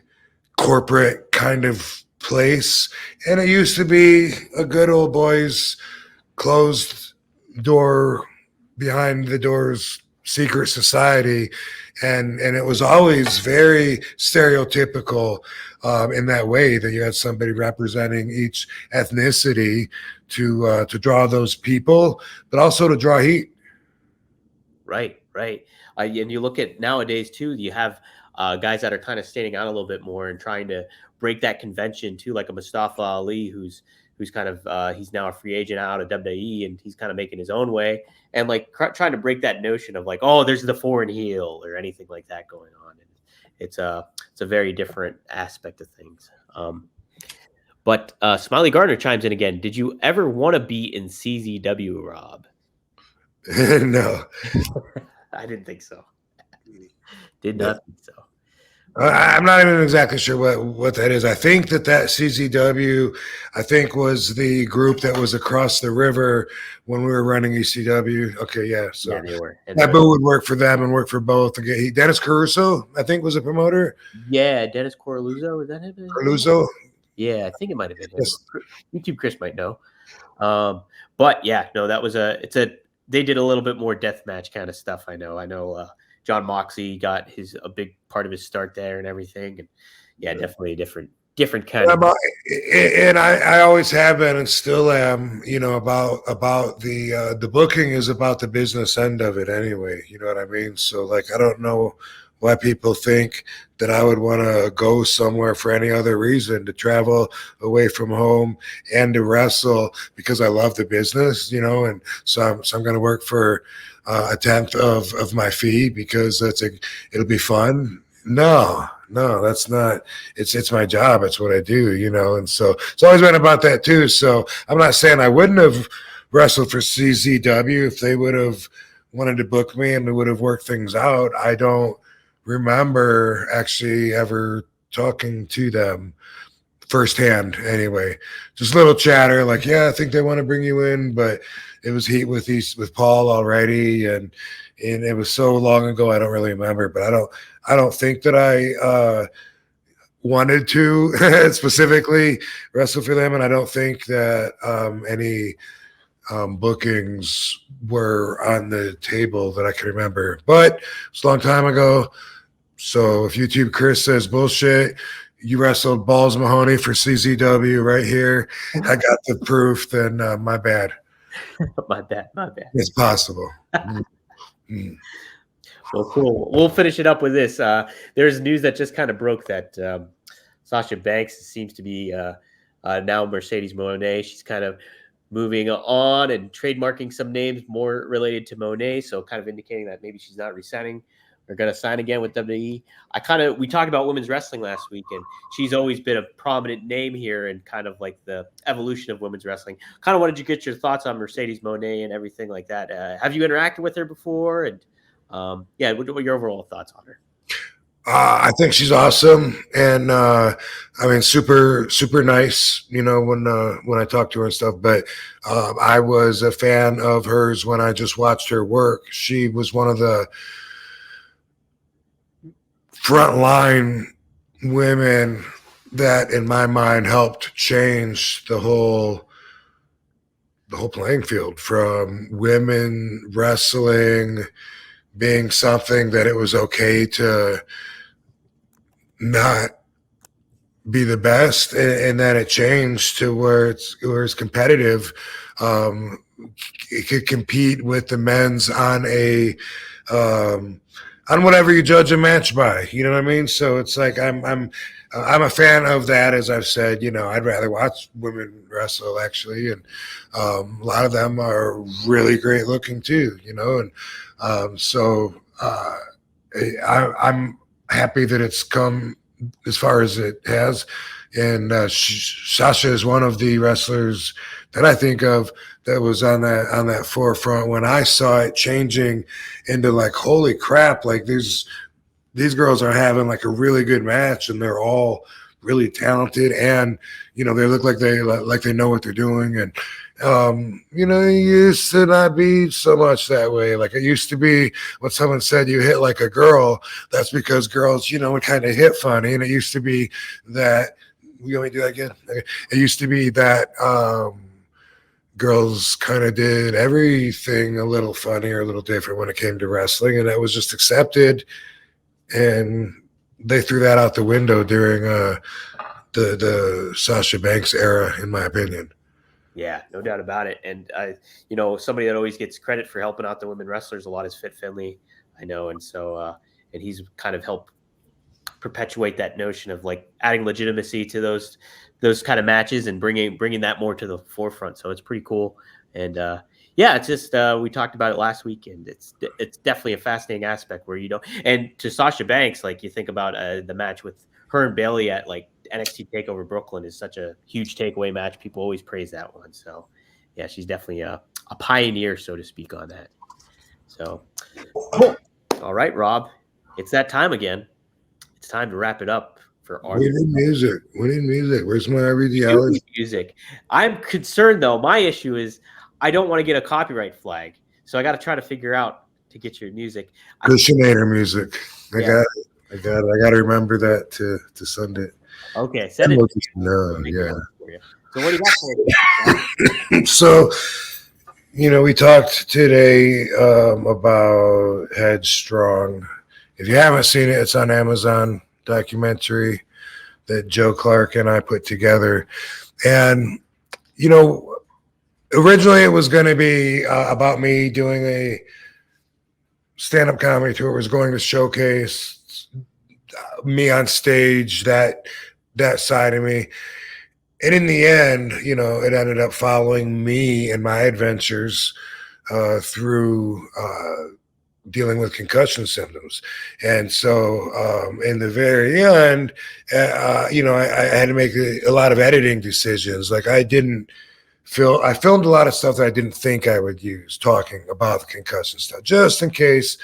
corporate kind of place. And it used to be a good old boys closed door, behind the doors secret society, and it was always very stereotypical in that way, that you had somebody representing each ethnicity to draw those people, but also to draw heat. Right. And you look at nowadays too, you have guys that are kind of standing out a little bit more and trying to break that convention too, like a Mustafa Ali, who's kind of he's now a free agent out of WWE, and he's kind of making his own way, and like trying to break that notion of like, oh, there's the foreign heel or anything like that going on. And it's a very different aspect of things. But Smiley Gardner chimes in again. Did you ever want to be in CZW, Rob? No. I didn't think so. Did not think so. I'm not even exactly sure what that is. I think that CZW, I think, was the group that was across the river when we were running ECW. Okay, yeah. So yeah, they were. And Boo would work for them and work for both. Dennis Caruso, I think, was a promoter. Yeah, Dennis Corluzzo, was that him? Caruso? Yeah, I think it might have been him. Yes. YouTube Chris might know. But yeah, no, that was they did a little bit more deathmatch kind of stuff. I know John Moxley got a big part of his start there and everything. And yeah, definitely a different kind of. And I always have been and still am, about the booking is about the business end of it anyway. You know what I mean? So like, I don't know why people think that I would want to go somewhere for any other reason, to travel away from home and to wrestle, because I love the business, and so I'm going to work for a tenth of my fee because it'll be fun. No, that's not. It's my job. It's what I do, and so it's always been about that too. So I'm not saying I wouldn't have wrestled for CZW if they would have wanted to book me and we would have worked things out. I don't remember actually ever talking to them firsthand anyway. Just a little chatter like, yeah, I think they want to bring you in, but it was heat with Paul already, and it was so long ago I don't really remember. But I don't think that I wanted to specifically wrestle for them, and I don't think that any bookings were on the table that I can remember. But it's a long time ago. So if YouTube Chris says bullshit, you wrestled Balls Mahoney for CZW right here, I got the proof, then my bad. My bad. It's possible. Well, cool. We'll finish it up with this. There's news that just kind of broke that Sasha Banks seems to be now Mercedes Mone. She's kind of moving on and trademarking some names more related to Monet, so kind of indicating that maybe she's not resigning or going to sign again with WWE. We talked about women's wrestling last week, and she's always been a prominent name here and kind of like the evolution of women's wrestling. Kind of wanted to get your thoughts on Mercedes Monet and everything like that. Have you interacted with her before? And what are your overall thoughts on her? I think she's awesome, and super, super nice. When I talk to her and stuff. But I was a fan of hers when I just watched her work. She was one of the frontline women that, in my mind, helped change the whole playing field, from women wrestling being something that it was okay to not be the best, and then it changed to where it's competitive. It could compete with the men's on on whatever you judge a match by, you know what I mean? So it's like I'm a fan of that. As I've said, I'd rather watch women wrestle actually, and a lot of them are really great looking too, and I'm happy that it's come as far as it has. And Sasha is one of the wrestlers that I think of that was on that forefront when I saw it changing into like, holy crap, like these girls are having like a really good match and they're all really talented and they look like they know what they're doing. And it used to not be so much that way. Like it used to be when someone said you hit like a girl, that's because girls would kind of hit funny. And it used to be that we only do that again. Okay. It used to be that girls kind of did everything a little funny or a little different when it came to wrestling, and that was just accepted. And they threw that out the window during the Sasha Banks era, in my opinion. Yeah, no doubt about it. And somebody that always gets credit for helping out the women wrestlers a lot is Fit Finley, I know. And so, and he's kind of helped perpetuate that notion of like adding legitimacy to those kind of matches and bringing that more to the forefront. So it's pretty cool. And it's just we talked about it last week, and it's definitely a fascinating aspect where and to Sasha Banks, like you think about the match with her and Bayley at like NXT TakeOver Brooklyn is such a huge takeaway match. People always praise that one. So yeah, she's definitely a pioneer, so to speak, on that. So cool. All right, Rob, it's that time again. It's time to wrap it up for our music. Where's my RVD music? I'm concerned though. My issue is I don't want to get a copyright flag, so I got to try to figure out to get your music. Cushionator music. I got to remember that to send it. Okay, send it. No, yeah. So what do you got for me? So, we talked today about Headstrong. If you haven't seen it, it's on Amazon, documentary that Joe Clarke and I put together. And, originally it was going to be about me doing a stand-up comedy tour. It was going to showcase me on stage, that side of me. And in the end, it ended up following me and my adventures through dealing with concussion symptoms. And so in the very end, I had to make a lot of editing decisions. Like I filmed a lot of stuff that I didn't think I would use talking about the concussion stuff, just in case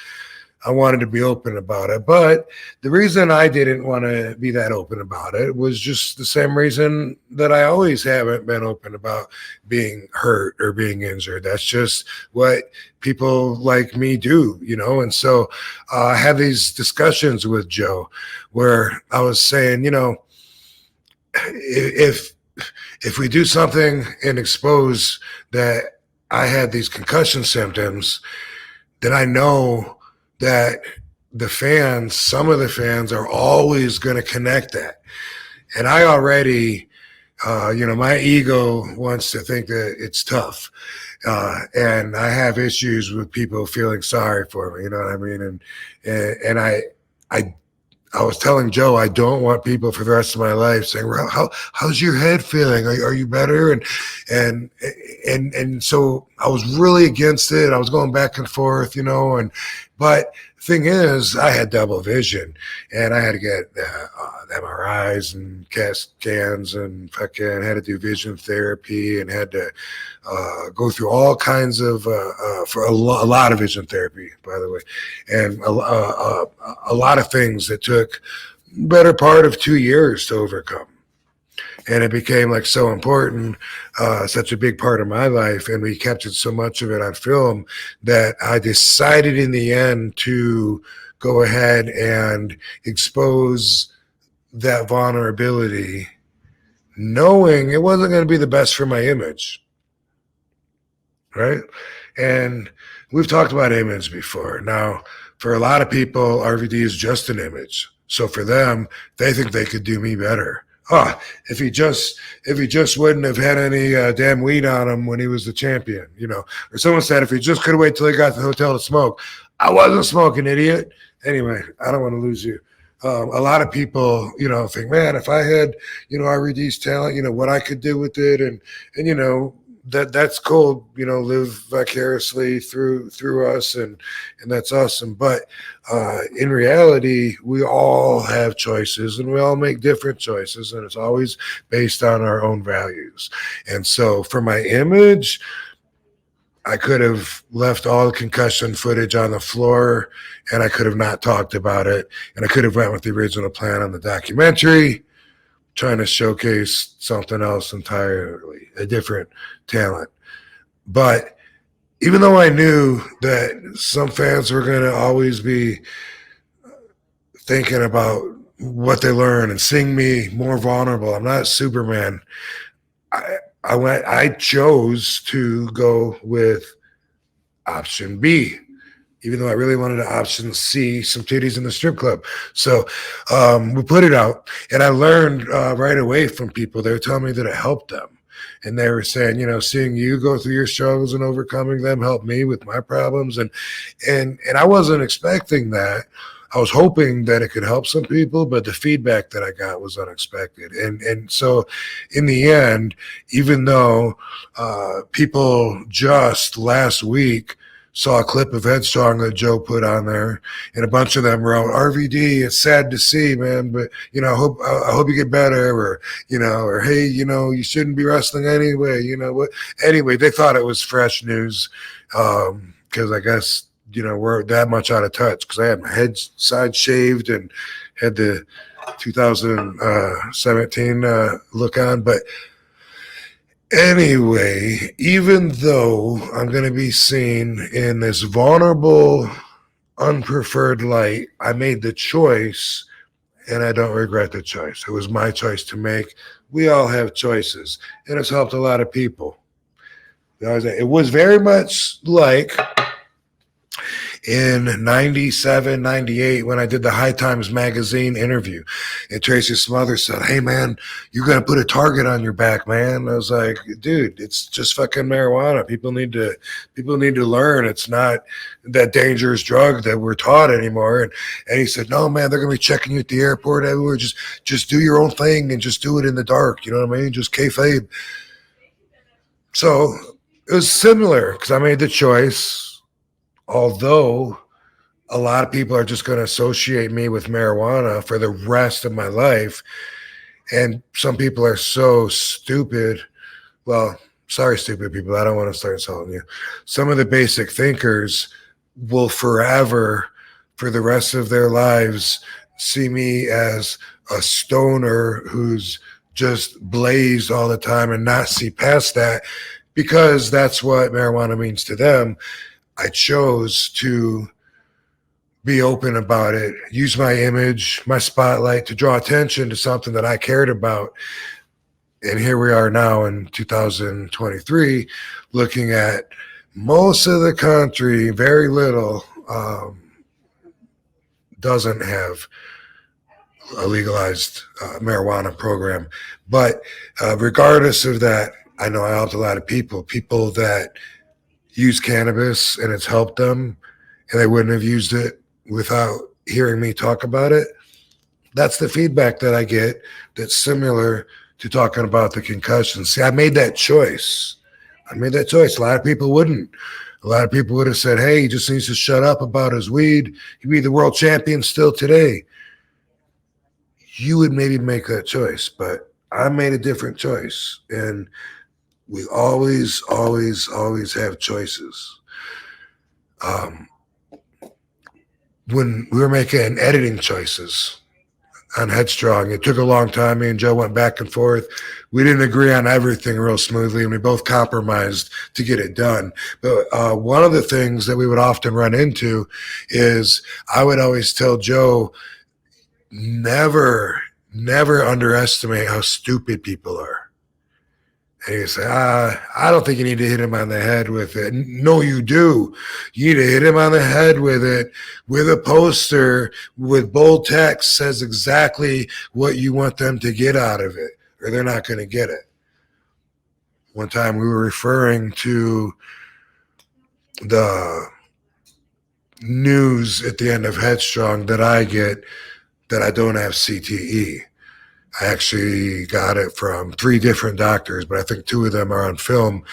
I wanted to be open about it. But the reason I didn't want to be that open about it was just the same reason that I always haven't been open about being hurt or being injured. That's just what people like me do, And so I had these discussions with Joe where I was saying, if we do something and expose that I had these concussion symptoms, then I know that some of the fans are always going to connect that. And I already, my ego wants to think that it's tough. And I have issues with people feeling sorry for me, you know what I mean? And I was telling Joe, I don't want people for the rest of my life saying, well, how's your head feeling? Are you better? And so I was really against it. I was going back and forth, but thing is, I had double vision and I had to get MRIs and CAT scans and fucking had to do vision therapy and had to go through all kinds of for a lot of vision therapy, by the way, and a lot of things that took better part of 2 years to overcome. And it became like so important, such a big part of my life. And we captured so much of it on film that I decided in the end to go ahead and expose that vulnerability, knowing it wasn't going to be the best for my image. Right? And we've talked about image before. Now, for a lot of people, RVD is just an image. So for them, they think they could do me better. If he just wouldn't have had any damn weed on him when he was the champion, Or someone said if he just could have waited till he got to the hotel to smoke. I wasn't smoking, idiot. Anyway, I don't want to lose you. A lot of people, think, man, if I had, RVD's talent, what I could do with it, and that's cool, live vicariously through us, and that's awesome. But in reality, we all have choices, and we all make different choices, and it's always based on our own values. And so for my image, I could have left all the concussion footage on the floor, and I could have not talked about it, and I could have went with the original plan on the documentary, trying to showcase something else entirely, a different talent. But even though I knew that some fans were going to always be thinking about what they learn and seeing me more vulnerable, I'm not Superman. I chose to go with option B, even though I really wanted an option C, some titties in the strip club. So we put it out, and I learned right away from people. They were telling me that it helped them. And they were saying, seeing you go through your struggles and overcoming them helped me with my problems. And I wasn't expecting that. I was hoping that it could help some people, but the feedback that I got was unexpected. And so in the end, even though people just last week saw a clip of Headstrong that Joe put on there, and a bunch of them wrote, RVD, it's sad to see, man, but I hope you get better, or or hey, you shouldn't be wrestling anyway. What? Anyway, they thought it was fresh news, because I guess we're that much out of touch, because I had my head side shaved and had the 2017 look on. But anyway, even though I'm going to be seen in this vulnerable, unpreferred light, I made the choice, and I don't regret the choice. It was my choice to make. We all have choices, and it's helped a lot of people. It was very much like in 97, 98, when I did the High Times magazine interview, and Tracy Smothers said, hey man, you're going to put a target on your back, man. I was like, dude, it's just fucking marijuana. People need to learn it's not that dangerous drug that we're taught anymore. And he said, no man, they're going to be checking you at the airport everywhere. Just do your own thing, and just do it in the dark. You know what I mean? Just kayfabe. So it was similar, because I made the choice. Although a lot of people are just going to associate me with marijuana for the rest of my life. And some people are so stupid. Well, sorry, stupid people. I don't want to start insulting you. Some of the basic thinkers will forever, for the rest of their lives, see me as a stoner who's just blazed all the time and not see past that, because that's what marijuana means to them. I chose to be open about it, use my image, my spotlight to draw attention to something that I cared about. And here we are now in 2023, looking at most of the country, very little doesn't have a legalized marijuana program. But regardless of that, I know I helped a lot of people that use cannabis and it's helped them, and they wouldn't have used it without hearing me talk about it. That's the feedback that I get, that's similar to talking about the concussions. See, I made that choice. A lot of people wouldn't. A lot of people would have said, hey, he just needs to shut up about his weed. He'd be the world champion still today. You would maybe make that choice, but I made a different choice. And we always have choices. When we were making editing choices on Headstrong, it took a long time. Me and Joe went back and forth. We didn't agree on everything real smoothly, and we both compromised to get it done. But one of the things that we would often run into is I would always tell Joe, never underestimate how stupid people are. And you say, I don't think you need to hit him on the head with it. No, you do. You need to hit him on the head with it, with a poster, with bold text, says exactly what you want them to get out of it, or they're not going to get it. One time we were referring to the news at the end of Headstrong that I get that I don't have CTE. I actually got it from 3 different doctors, but I think 2 of them are on film.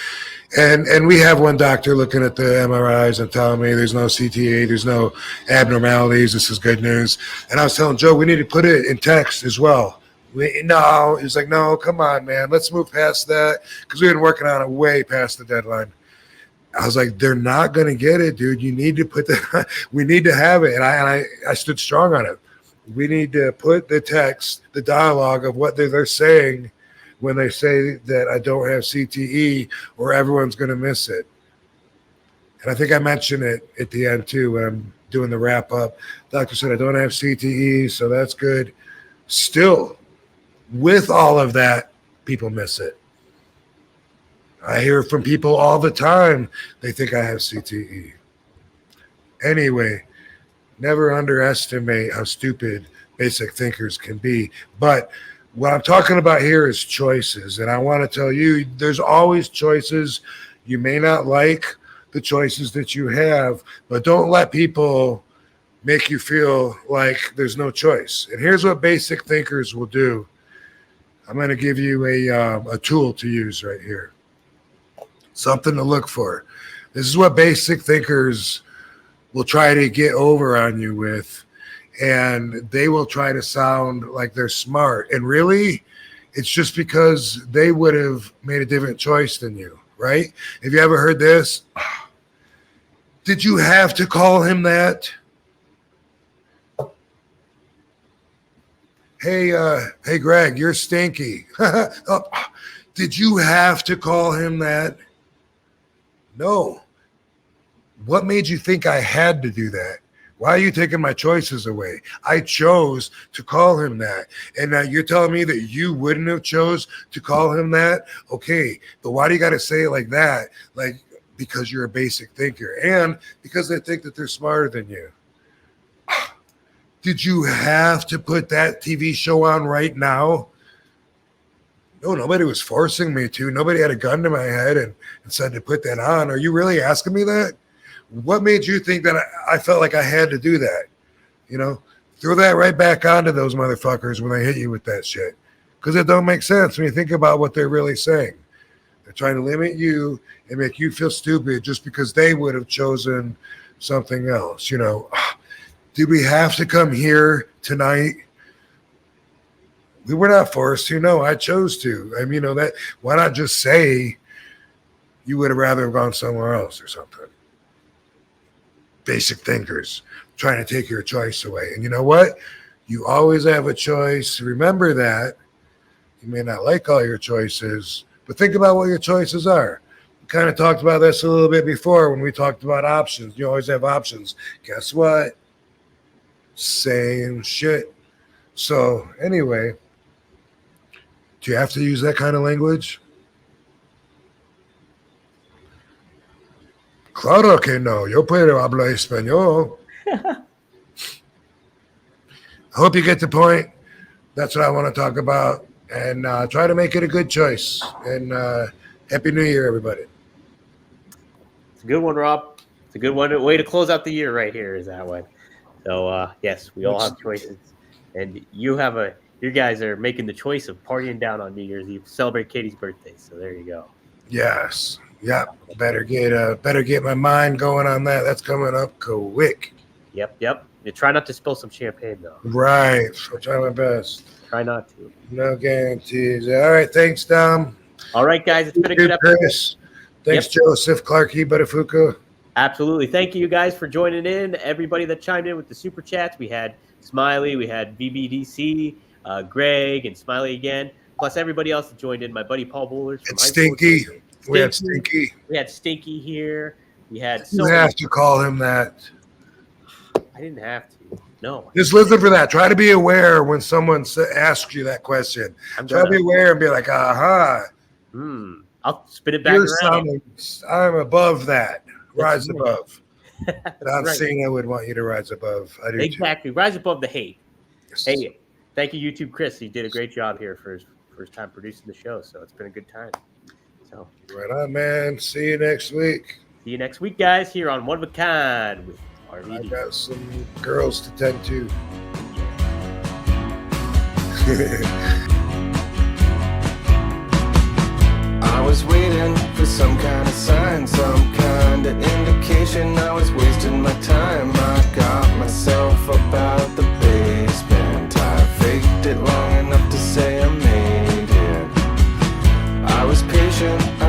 And we have one doctor looking at the MRIs and telling me there's no CTA, there's no abnormalities. This is good news. And I was telling Joe, we need to put it in text as well. No, he's like, no, come on, man. Let's move past that because we've been working on it way past the deadline. I was like, they're not going to get it, dude. You need to put that. We need to have it. And I stood strong on it. We need to put the text, the dialogue of what they're saying when they say that I don't have CTE, or everyone's going to miss it. And I think I mentioned it at the end too when I'm doing the wrap up. Doctor said I don't have CTE, so that's good. Still, with all of that, people miss it. I hear from people all the time they think I have CTE. Anyway, never underestimate how stupid basic thinkers can be. But what I'm talking about here is choices. And I want to tell you, there's always choices. You may not like the choices that you have, but don't let people make you feel like there's no choice. And here's what basic thinkers will do. I'm going to give you a tool to use right here. Something to look for. This is what basic thinkers will try to get over on you with. And they will try to sound like they're smart. And really, it's just because they would have made a different choice than you, right? Have you ever heard this? Did you have to call him that? Hey, Greg, you're stinky. Oh, did you have to call him that? No. What made you think I had to do that? Why are you taking my choices away? I chose to call him that. And now you're telling me that you wouldn't have chose to call him that? Okay, but why do you got to say it like that? Like, because you're a basic thinker and because they think that they're smarter than you. Did you have to put that TV show on right now? No, nobody was forcing me to. Nobody had a gun to my head and said to put that on. Are you really asking me that? What made you think that I felt like I had to do that? You know, throw that right back onto those motherfuckers when they hit you with that shit. Because it don't make sense when you think about what they're really saying. They're trying to limit you and make you feel stupid just because they would have chosen something else. You know, did we have to come here tonight? We were not forced to. No, I chose to. I mean, you know, that. Why not just say you would have rather have gone somewhere else or something? Basic thinkers trying to take your choice away. And you know what? You always have a choice. Remember that. You may not like all your choices, but think about what your choices are. We kind of talked about this a little bit before when we talked about options. You always have options. Guess what? Same shit. So anyway, do you have to use that kind of language? Claro que no. Yo puedo hablar español. I hope you get the point. That's what I want to talk about. And try to make it a good choice. And Happy New Year, everybody. It's a good one, Rob. It's a good one. Way to close out the year right here is that one. So, yes, we all have choices. And you guys are making the choice of partying down on New Year's Eve. Celebrate Katie's birthday. So there you go. Yes. Yep. Better get my mind going on that. That's coming up quick. Yep. You try not to spill some champagne, though. Right. I'll try my best. Try not to. No guarantees. All right. Thanks, Dom. All right, guys. It's been a good episode. Chris. Thanks, Joseph, Clarke, Butafuka. Absolutely. Thank you guys for joining in. Everybody that chimed in with the super chats. We had Smiley, we had BBDC, Greg, and Smiley again. Plus everybody else that joined in. My buddy Paul Bullers. It's Stinky. We had Stinky. We had Stinky here. We had. You have to call him that. I didn't have to. No. Just listen for that. Try to be aware when someone asks you that question. Try to be aware and be like, aha. I'll spin it back around. I'm above that. Rise above. Don Cena would want you to rise above. I do exactly. Too. Rise above the hate. Yes. Hey, thank you, YouTube Chris. He did a great job here for his first time producing the show, so it's been a good time. So right on, man. See you next week. See you next week, guys, here on One of a Kind with RVD. I got some girls to tend to. I was waiting for some kind of sign, some kind of indication I was wasting my time. I got myself up out the basement. I faked it long enough to say I made it. I was patient